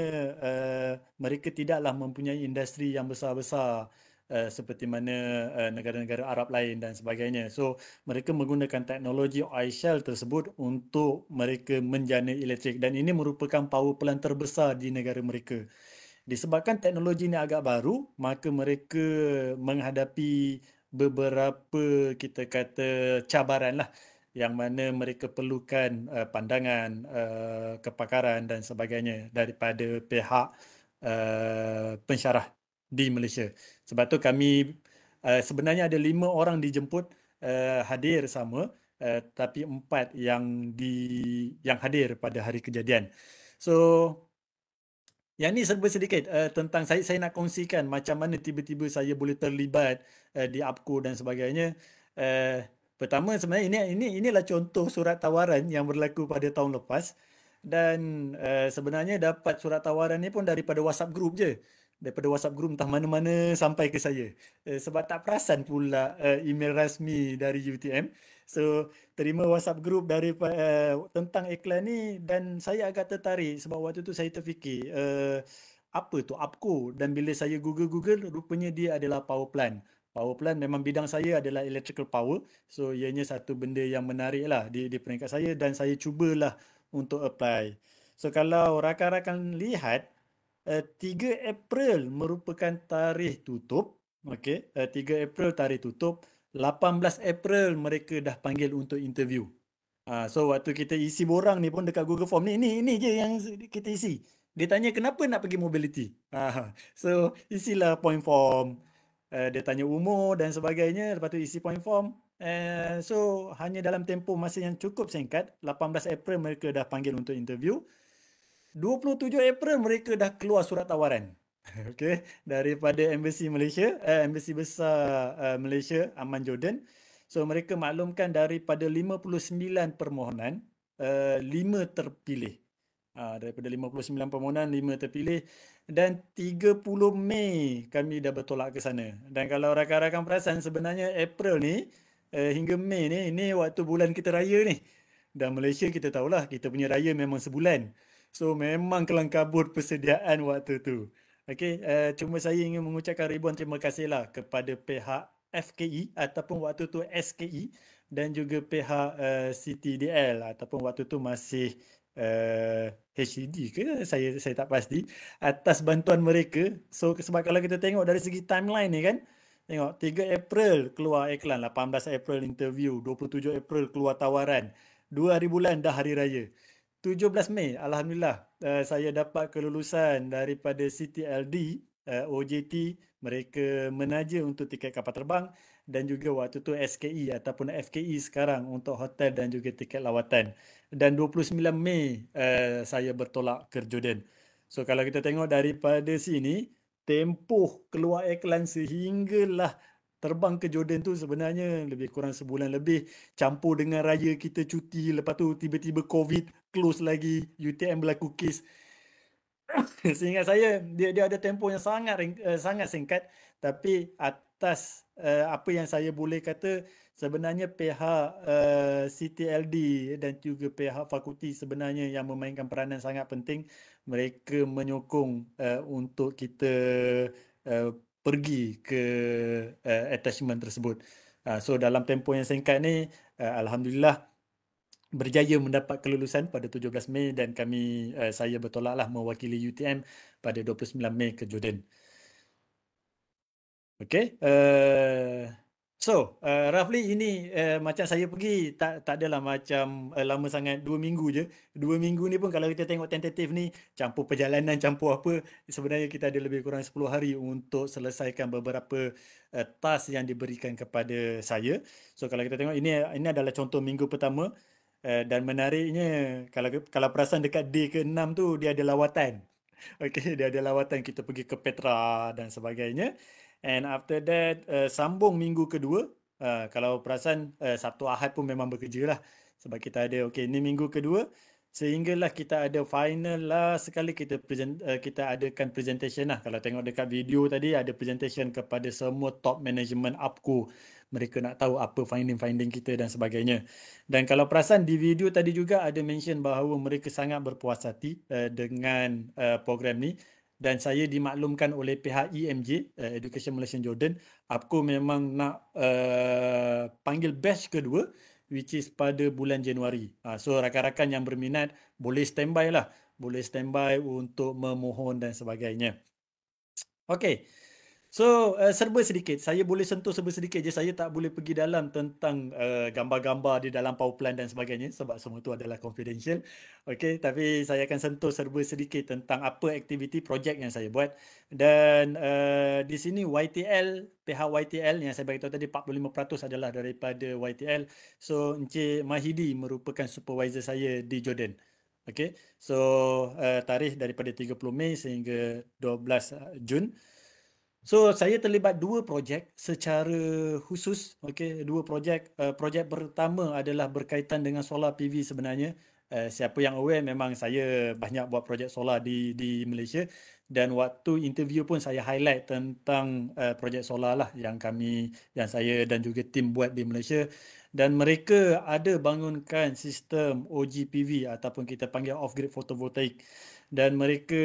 mereka tidaklah mempunyai industri yang besar-besar seperti mana negara-negara Arab lain dan sebagainya. So, mereka menggunakan teknologi oil shale tersebut untuk mereka menjana elektrik. Dan ini merupakan power plant terbesar di negara mereka. Disebabkan teknologi ini agak baru, maka mereka menghadapi beberapa, kita kata, cabaran lah, yang mana mereka perlukan pandangan, kepakaran dan sebagainya daripada pihak pensyarah di Malaysia. Sebab tu kami sebenarnya ada 5 orang dijemput hadir sama, tapi 4 yang hadir pada hari kejadian. So, yang ni serba sedikit tentang saya nak kongsikan macam mana tiba-tiba saya boleh terlibat di APCO dan sebagainya. Pertama, sebenarnya inilah contoh surat tawaran yang berlaku pada tahun lepas, dan sebenarnya dapat surat tawaran ni pun daripada WhatsApp group je. Daripada WhatsApp group entah mana-mana sampai ke saya. Sebab tak perasan pula email rasmi dari UTM. So, terima WhatsApp group tentang iklan ni, dan saya agak tertarik sebab waktu tu saya terfikir apa tu APCO, dan bila saya Google rupanya dia adalah power plant Power plant memang bidang saya adalah electrical power. So ianya satu benda yang menarik lah di peringkat saya dan saya cubalah untuk apply. So kalau rakan-rakan lihat 3 April merupakan tarikh tutup. Okey, 3 April tarikh tutup. 18 April mereka dah panggil untuk interview. So waktu kita isi borang ni pun dekat Google Form ni je yang kita isi. Dia tanya kenapa nak pergi mobility. So isilah point form. Dia tanya umur dan sebagainya. Lepas tu isi point form. So hanya dalam tempoh masa yang cukup singkat, 18 April mereka dah panggil untuk interview. 27 April mereka dah keluar surat tawaran. Okey, daripada Embassy Malaysia, Embassy Besar Malaysia, Amman Jordan. So mereka maklumkan daripada 59 permohonan, 5 terpilih. Daripada 59 permohonan, 5 terpilih dan 30 Mei kami dah bertolak ke sana. Dan kalau rakan-rakan perasan sebenarnya April ni hingga Mei ni waktu bulan kita raya ni. Dan Malaysia kita tahulah kita punya raya memang sebulan. So memang kelang kabut persediaan waktu tu. Okey, cuma saya ingin mengucapkan ribuan terima kasih lah kepada pihak FKE ataupun waktu tu SKE dan juga pihak CTDL ataupun waktu tu masih HED ke saya tak pasti atas bantuan mereka. So sebab kalau kita tengok dari segi timeline ni kan, tengok 3 April keluar iklan, 18 April interview, 27 April keluar tawaran, 2 hari bulan dah hari raya. 17 Mei, Alhamdulillah, saya dapat kelulusan daripada CTLD, OJT, mereka menaja untuk tiket kapal terbang dan juga waktu tu SKE ataupun FKE sekarang untuk hotel dan juga tiket lawatan. Dan 29 Mei, saya bertolak ke Jordan. So kalau kita tengok daripada sini, tempoh keluar iklan sehinggalah terbang ke Jordan tu sebenarnya lebih kurang sebulan lebih, campur dengan raya kita cuti, lepas tu tiba-tiba COVID close lagi, UTM berlaku kes. Seingat saya dia ada tempoh yang sangat singkat, tapi atas apa yang saya boleh kata sebenarnya pihak CTLD dan juga pihak fakulti sebenarnya yang memainkan peranan sangat penting. Mereka menyokong untuk kita pergi ke attachment tersebut. So dalam tempoh yang singkat ni, Alhamdulillah berjaya mendapat kelulusan pada 17 Mei dan saya bertolaklah mewakili UTM pada 29 Mei ke Jordan. Okay. Roughly ini macam saya pergi tak adalah macam lama sangat, 2 minggu je. 2 minggu ni pun kalau kita tengok tentatif ni, campur perjalanan, campur apa, sebenarnya kita ada lebih kurang 10 hari untuk selesaikan beberapa task yang diberikan kepada saya. So kalau kita tengok ini adalah contoh minggu pertama. Dan menariknya kalau perasan dekat day ke-6 tu dia ada lawatan. Okey, dia ada lawatan, kita pergi ke Petra dan sebagainya. And after that sambung minggu kedua. Kalau perasan Sabtu Ahad pun memang bekerja lah. Sebab kita ada ini minggu kedua. Sehinggalah kita ada final lah sekali kita adakan presentation lah. Kalau tengok dekat video tadi ada presentation kepada semua top management APCO. Mereka nak tahu apa finding kita dan sebagainya. Dan kalau perasan di video tadi juga ada mention bahawa mereka sangat berpuas hati dengan program ni. Dan saya dimaklumkan oleh pihak EMJ, Education Malaysia Jordan, APCO memang nak panggil batch kedua, which is pada bulan Januari. So rakan-rakan yang berminat boleh standby lah. Boleh standby untuk memohon dan sebagainya. Okay. So serba sedikit, saya boleh sentuh serba sedikit je. Saya tak boleh pergi dalam tentang gambar-gambar di dalam power plant dan sebagainya sebab semua itu adalah confidential. Okay, tapi saya akan sentuh serba sedikit tentang apa aktiviti projek yang saya buat. Dan di sini pihak YTL yang saya beritahu tadi 45% adalah daripada YTL. So Encik Mahidi merupakan supervisor saya di Jordan. Okay, so tarikh daripada 30 Mei sehingga 12 Jun. So saya terlibat 2 projek secara khusus. Okey, 2 projek. Projek pertama adalah berkaitan dengan solar PV sebenarnya. Siapa yang aware, memang saya banyak buat projek solar di Malaysia dan waktu interview pun saya highlight tentang projek solar lah yang saya dan juga tim buat di Malaysia. Dan mereka ada bangunkan sistem OGPV ataupun kita panggil off-grid photovoltaic. dan mereka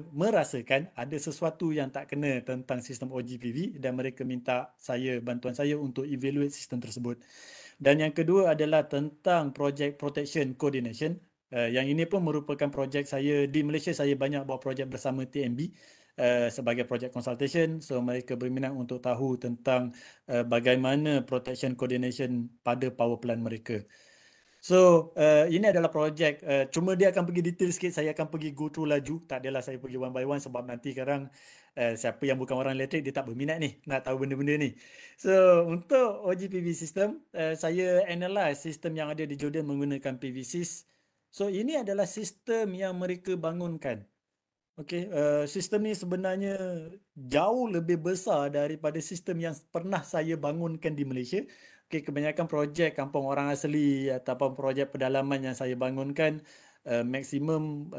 merasakan ada sesuatu yang tak kena tentang sistem OGPV dan mereka minta bantuan saya untuk evaluate sistem tersebut. Dan yang kedua adalah tentang project protection coordination. Yang ini pun merupakan projek saya di Malaysia. Saya banyak buat projek bersama TMB sebagai project consultation. So mereka berminat untuk tahu tentang bagaimana protection coordination pada power plant mereka. So ini adalah projek, cuma dia akan pergi detail sikit, saya akan pergi go through laju. Tak adalah saya pergi one by one sebab nanti sekarang siapa yang bukan orang elektrik dia tak berminat ni nak tahu benda-benda ni. So untuk OGPV system, saya analyse sistem yang ada di Jordan menggunakan PV6. So ini adalah sistem yang mereka bangunkan. Okey, sistem ni sebenarnya jauh lebih besar daripada sistem yang pernah saya bangunkan di Malaysia. Okey, kebanyakan projek kampung orang asli ataupun projek pedalaman yang saya bangunkan maksimum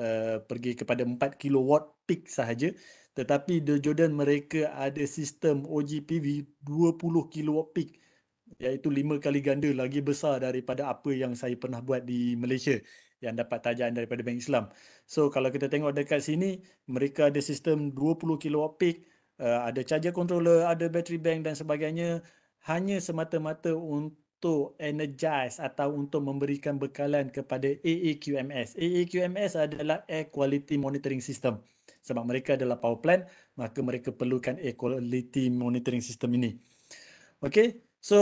pergi kepada 4 kilowatt peak sahaja. Tetapi di Jordan mereka ada sistem OGPV 20 kilowatt peak, iaitu 5 kali ganda lagi besar daripada apa yang saya pernah buat di Malaysia yang dapat tajaan daripada Bank Islam. So kalau kita tengok dekat sini, mereka ada sistem 20 kilowatt peak, ada charger controller, ada battery bank dan sebagainya, hanya semata-mata untuk energize atau untuk memberikan bekalan kepada AAQMS. AAQMS adalah Air Quality Monitoring System. Sebab mereka adalah power plant, maka mereka perlukan Air Quality Monitoring System ini. Okay, so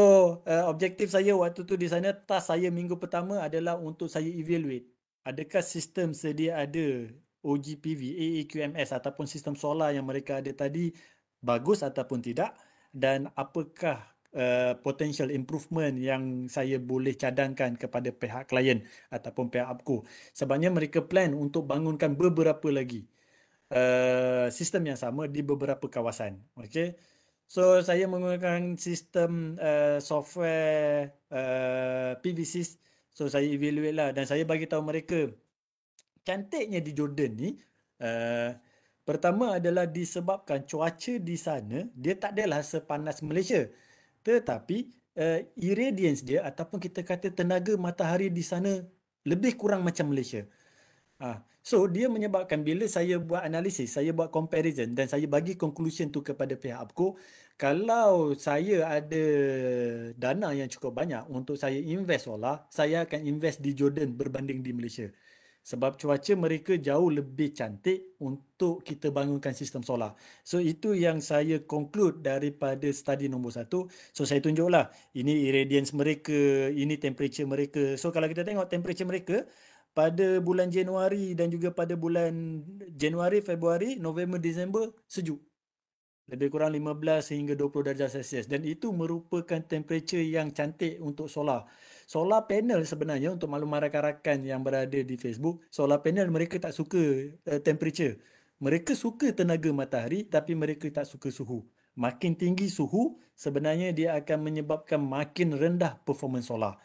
objektif saya waktu tu di sana, task saya minggu pertama adalah untuk saya evaluate adakah sistem sedia ada OGPV, AAQMS ataupun sistem solar yang mereka ada tadi bagus ataupun tidak, dan apakah potential improvement yang saya boleh cadangkan kepada pihak klien ataupun pihak APCO. Sebabnya mereka plan untuk bangunkan beberapa lagi sistem yang sama di beberapa kawasan. Okay. So saya menggunakan sistem software PV6. So saya evaluate lah dan saya bagi tahu mereka cantiknya di Jordan ni pertama adalah disebabkan cuaca di sana dia tak adalah sepanas Malaysia, tetapi irradiance dia ataupun kita kata tenaga matahari di sana lebih kurang macam Malaysia. So dia menyebabkan bila saya buat analisis, saya buat comparison dan saya bagi conclusion tu kepada pihak APCO, kalau saya ada dana yang cukup banyak untuk saya invest solar, saya akan invest di Jordan berbanding di Malaysia. Sebab cuaca mereka jauh lebih cantik untuk kita bangunkan sistem solar. So itu yang saya conclude daripada study nombor 1. So saya tunjuklah, ini irradiance mereka, ini temperature mereka. So kalau kita tengok temperature mereka, pada bulan Januari dan juga pada bulan Januari, Februari, November, Disember sejuk. Lebih kurang 15 hingga 20 darjah Celsius. Dan itu merupakan temperature yang cantik untuk solar. Solar panel sebenarnya, untuk makluman rakan-rakan yang berada di Facebook, solar panel mereka tak suka temperature. Mereka suka tenaga matahari tapi mereka tak suka suhu. Makin tinggi suhu, sebenarnya dia akan menyebabkan makin rendah performance solar.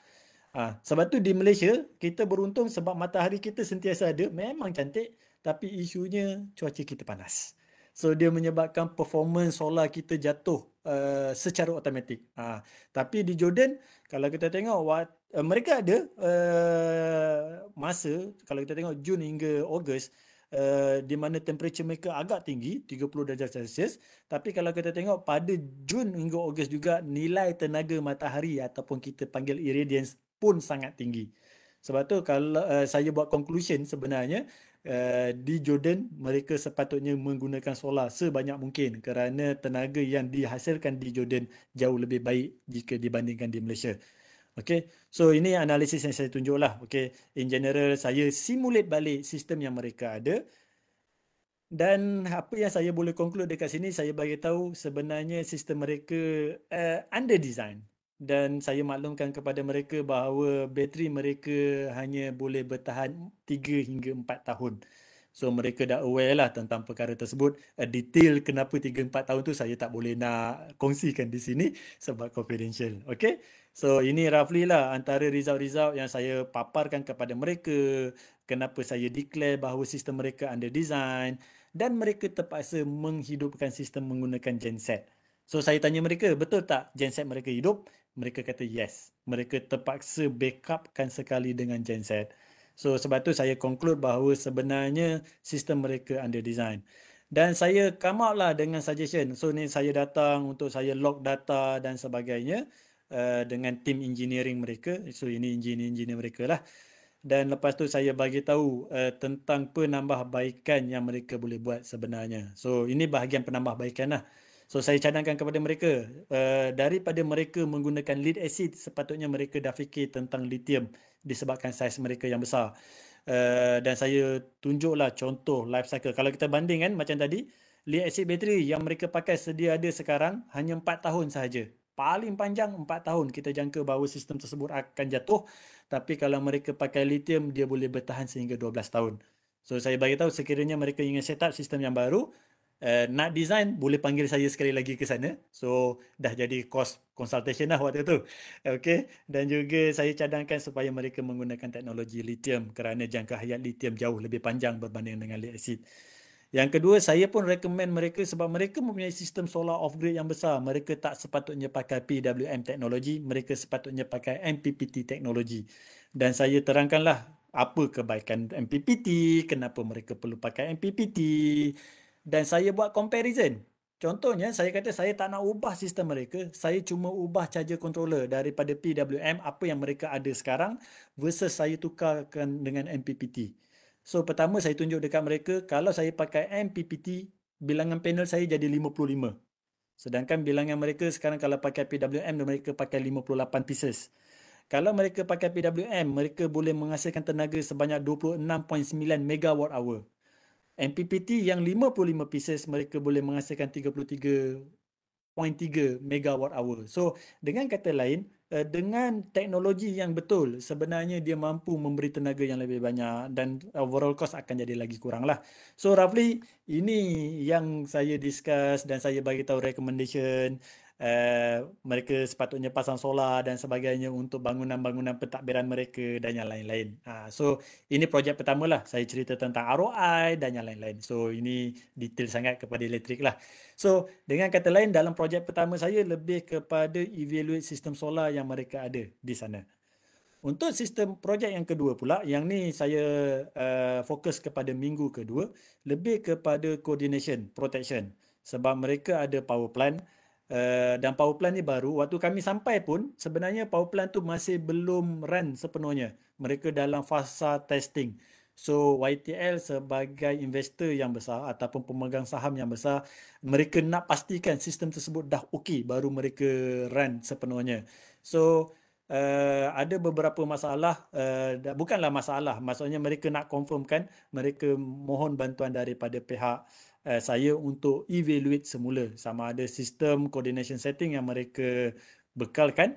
Sebab tu di Malaysia, kita beruntung sebab matahari kita sentiasa ada, memang cantik, tapi isunya cuaca kita panas. So dia menyebabkan performance solar kita jatuh secara automatik. Tapi di Jordan, kalau kita tengok mereka ada masa, kalau kita tengok Jun hingga Ogos, di mana temperature mereka agak tinggi, 30 darjah Celsius. Tapi kalau kita tengok pada Jun hingga Ogos juga, nilai tenaga matahari ataupun kita panggil irradiance pun sangat tinggi. Sebab tu kalau saya buat conclusion sebenarnya, di Jordan mereka sepatutnya menggunakan solar sebanyak mungkin kerana tenaga yang dihasilkan di Jordan jauh lebih baik jika dibandingkan di Malaysia. Okay, so ini analisis yang saya tunjuk lah. Okay, in general saya simulate balik sistem yang mereka ada. Dan apa yang saya boleh conclude dekat sini, saya bagi tahu sebenarnya sistem mereka under design. Dan saya maklumkan kepada mereka bahawa bateri mereka hanya boleh bertahan 3 hingga 4 tahun. So mereka dah aware lah tentang perkara tersebut. Detail kenapa 3-4 tahun tu saya tak boleh nak kongsikan di sini sebab confidential. Okay, so ini roughly lah antara result-result yang saya paparkan kepada mereka. Kenapa saya declare bahawa sistem mereka under design. Dan mereka terpaksa menghidupkan sistem menggunakan genset. So saya tanya mereka, betul tak genset mereka hidup? Mereka kata yes. Mereka terpaksa backupkan sekali dengan genset. So sebab tu saya conclude bahawa sebenarnya sistem mereka under design. Dan saya come out lah dengan suggestion. So ni saya datang untuk saya log data dan sebagainya dengan tim engineering mereka. So ini engineer mereka lah. Dan lepas tu saya bagi tahu tentang penambahbaikan yang mereka boleh buat sebenarnya. So ini bahagian penambahbaikan lah. So saya cadangkan kepada mereka daripada mereka menggunakan lead acid, sepatutnya mereka dah fikir tentang lithium disebabkan saiz mereka yang besar. Dan saya tunjuklah contoh life cycle. Kalau kita banding kan macam tadi, lead acid battery yang mereka pakai sedia ada sekarang hanya 4 tahun sahaja. Paling panjang 4 tahun kita jangka bahawa sistem tersebut akan jatuh. Tapi kalau mereka pakai lithium, dia boleh bertahan sehingga 12 tahun. So saya bagi tahu sekiranya mereka ingin set up sistem yang baru, nak design, boleh panggil saya sekali lagi ke sana. So dah jadi cost consultation lah waktu tu. Okay. Dan juga saya cadangkan supaya mereka menggunakan teknologi lithium kerana jangka hayat lithium jauh lebih panjang berbanding dengan lead acid. Yang kedua, saya pun recommend mereka sebab mereka mempunyai sistem solar off-grid yang besar. Mereka tak sepatutnya pakai PWM teknologi, mereka sepatutnya pakai MPPT teknologi. Dan saya terangkanlah apa kebaikan MPPT, kenapa mereka perlu pakai MPPT. Dan saya buat comparison. Contohnya, saya kata saya tak nak ubah sistem mereka, saya cuma ubah charger controller daripada PWM, apa yang mereka ada sekarang, versus saya tukarkan dengan MPPT. So pertama saya tunjuk dekat mereka, kalau saya pakai MPPT, bilangan panel saya jadi 55. Sedangkan bilangan mereka sekarang kalau pakai PWM, mereka pakai 58 pieces. Kalau mereka pakai PWM, mereka boleh menghasilkan tenaga sebanyak 26.9 megawatt hour. MPPT yang 55 pieces, mereka boleh menghasilkan 33.3 megawatt hour. So dengan kata lain, dengan teknologi yang betul, sebenarnya dia mampu memberi tenaga yang lebih banyak dan overall cost akan jadi lagi kurang lah. So roughly ini yang saya discuss dan saya bagi tahu recommendation. Mereka sepatutnya pasang solar dan sebagainya untuk bangunan-bangunan pentadbiran mereka dan yang lain-lain. So ini projek pertama lah, saya cerita tentang ROI dan yang lain-lain. So ini detail sangat kepada elektrik lah. So dengan kata lain, dalam projek pertama saya lebih kepada evaluate sistem solar yang mereka ada di sana. Untuk sistem projek yang kedua pula, yang ni saya fokus kepada minggu kedua, lebih kepada coordination, protection. Sebab mereka ada power plant dan power plant ni baru. Waktu kami sampai pun, sebenarnya power plant tu masih belum run sepenuhnya. Mereka dalam fasa testing. So YTL sebagai investor yang besar ataupun pemegang saham yang besar, mereka nak pastikan sistem tersebut dah okey baru mereka run sepenuhnya. So ada beberapa masalah, bukanlah masalah, maksudnya mereka nak confirmkan, mereka mohon bantuan daripada pihak saya untuk evaluate semula sama ada sistem coordination setting yang mereka bekalkan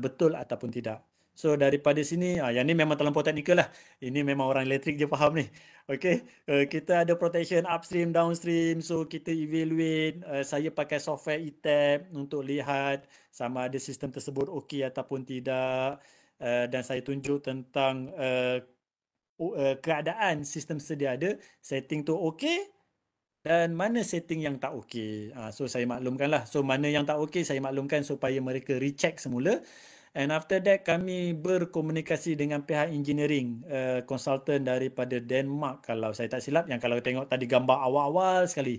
betul ataupun tidak. So daripada sini, yang ni memang terlampau teknikal lah. Ini memang orang elektrik je faham ni. Okay, kita ada protection upstream, downstream. So kita evaluate, saya pakai software ETAP untuk lihat sama ada sistem tersebut okey ataupun tidak. Dan saya tunjuk tentang keadaan sistem sedia ada, setting tu okey dan mana setting yang tak okey. So saya maklumkan lah. So mana yang tak okey saya maklumkan supaya mereka recheck semula. And after that kami berkomunikasi dengan pihak engineering, consultant daripada Denmark kalau saya tak silap, yang kalau tengok tadi gambar awal-awal sekali.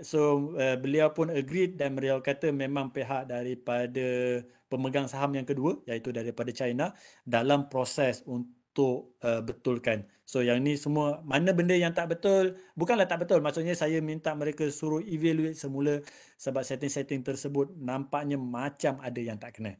So beliau pun agreed dan beliau kata memang pihak daripada pemegang saham yang kedua iaitu daripada China dalam proses untuk betulkan. So yang ni semua, mana benda yang tak betul, bukanlah tak betul, maksudnya saya minta mereka suruh evaluate semula sebab setting-setting tersebut nampaknya macam ada yang tak kena.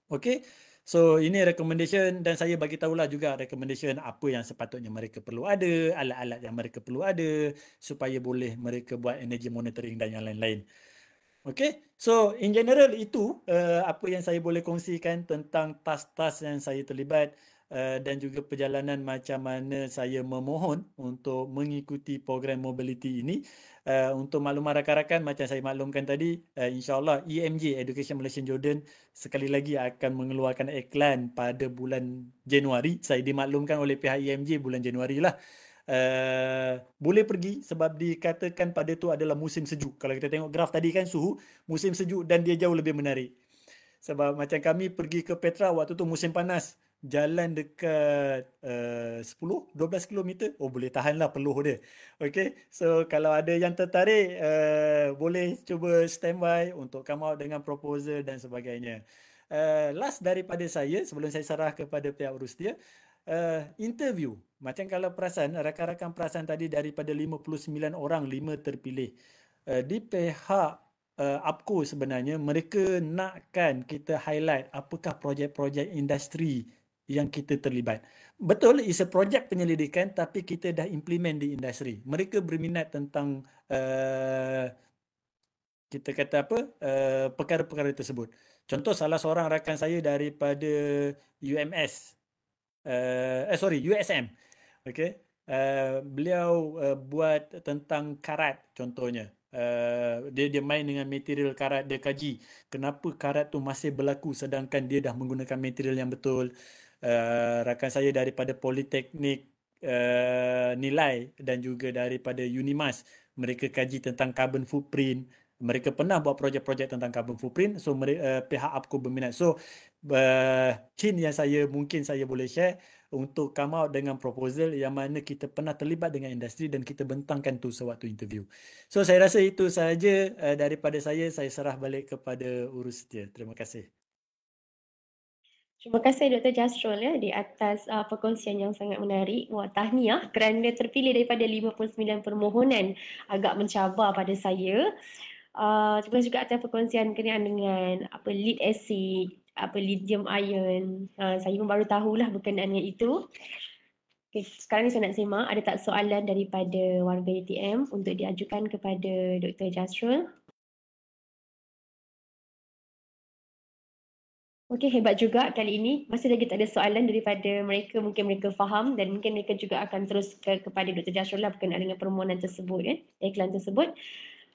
Okay, so ini recommendation dan saya bagi tahulah juga recommendation apa yang sepatutnya mereka perlu ada, alat-alat yang mereka perlu ada supaya boleh mereka buat energy monitoring dan yang lain-lain. Okay, so in general itu apa yang saya boleh kongsikan tentang task-task yang saya terlibat dan juga perjalanan macam mana saya memohon untuk mengikuti program mobility ini. Untuk makluman rakan-rakan, macam saya maklumkan tadi, insyaAllah EMJ, Education Malaysia Jordan, sekali lagi akan mengeluarkan iklan pada bulan Januari. Saya dimaklumkan oleh pihak EMJ bulan Januari lah. Boleh pergi sebab dikatakan pada tu adalah musim sejuk. Kalau kita tengok graf tadi kan suhu, musim sejuk dan dia jauh lebih menarik. Sebab macam kami pergi ke Petra waktu tu musim panas. Jalan dekat 10-12 kilometer. Oh, boleh tahan lah peluh dia. Okay. So kalau ada yang tertarik, boleh cuba standby untuk come out dengan proposal dan sebagainya. Last daripada saya, sebelum saya serah kepada pihak urus dia, interview. Macam kalau perasan, rakan-rakan perasan tadi daripada 59 orang, 5 terpilih. Di pihak APCO sebenarnya, mereka nakkan kita highlight apakah projek-projek industri yang kita terlibat. Betul, it's a projek penyelidikan tapi kita dah implement di industri. Mereka berminat tentang kita kata apa, perkara-perkara tersebut. Contoh, salah seorang rakan saya daripada UMS, USM. Okay. Beliau buat tentang karat contohnya. Dia main dengan material karat, dia kaji kenapa karat tu masih berlaku sedangkan dia dah menggunakan material yang betul. Rakan saya daripada Politeknik Nilai dan juga daripada Unimas, mereka kaji tentang carbon footprint. Mereka pernah buat projek-projek tentang carbon footprint, so pihak APCO berminat. So hint yang mungkin saya boleh share untuk come out dengan proposal yang mana kita pernah terlibat dengan industri dan kita bentangkan tu sewaktu interview. So saya rasa itu sahaja daripada saya serah balik kepada urus dia. Terima kasih. Terima kasih Dr. Jasrul ya di atas perkongsian yang sangat menarik. Wah, tahniah kerana terpilih daripada 59 permohonan. Agak mencabar pada saya. Terima kasih juga atas perkongsian berkenaan dengan lead acid, lithium ion. Saya pun baru tahulah berkenaan dengan itu. Okay, sekarang ni saya nak semak ada tak soalan daripada warga UTM untuk diajukan kepada Dr. Jasrul. Okey, hebat juga kali ini. Masih lagi tak ada soalan daripada mereka. Mungkin mereka faham dan mungkin mereka juga akan terus kepada Dr. Jasrul lah berkenaan dengan permohonan tersebut, iklan tersebut.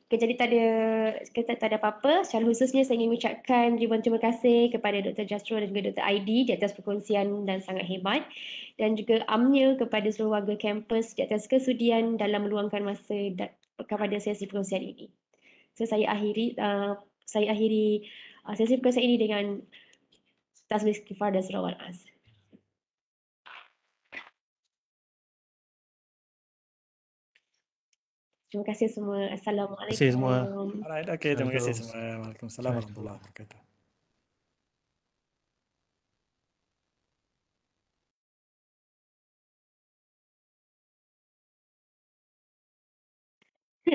Okay, jadi tak ada apa-apa. Secara khususnya saya ingin mengucapkan ribuan terima kasih kepada Dr. Jasrul dan juga Dr. Aidi di atas perkongsian dan sangat hebat. Dan juga amnya kepada seluruh warga kampus di atas kesudian dalam meluangkan masa kepada sesi perkongsian ini. So saya akhiri sesi perkongsian ini dengan tasbih istighfar dan surah Al-Asr. Terima kasih semua. Assalamualaikum. Terima kasih semua. Alright, okay, terima kasih semua. Waalaikumsalam warahmatullahi wabarakatuh.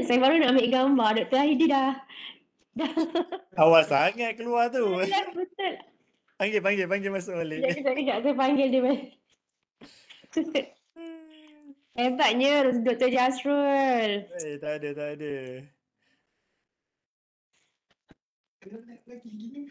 Saya baru nak ambil gambar. Dr. Aidi dah. Awal sangat keluar tu. Betul. Panggil masuk balik. Sekejap. Saya panggil dia balik. Hebatnya Dr. Jasrul. Tak ada. Kena lagi gini.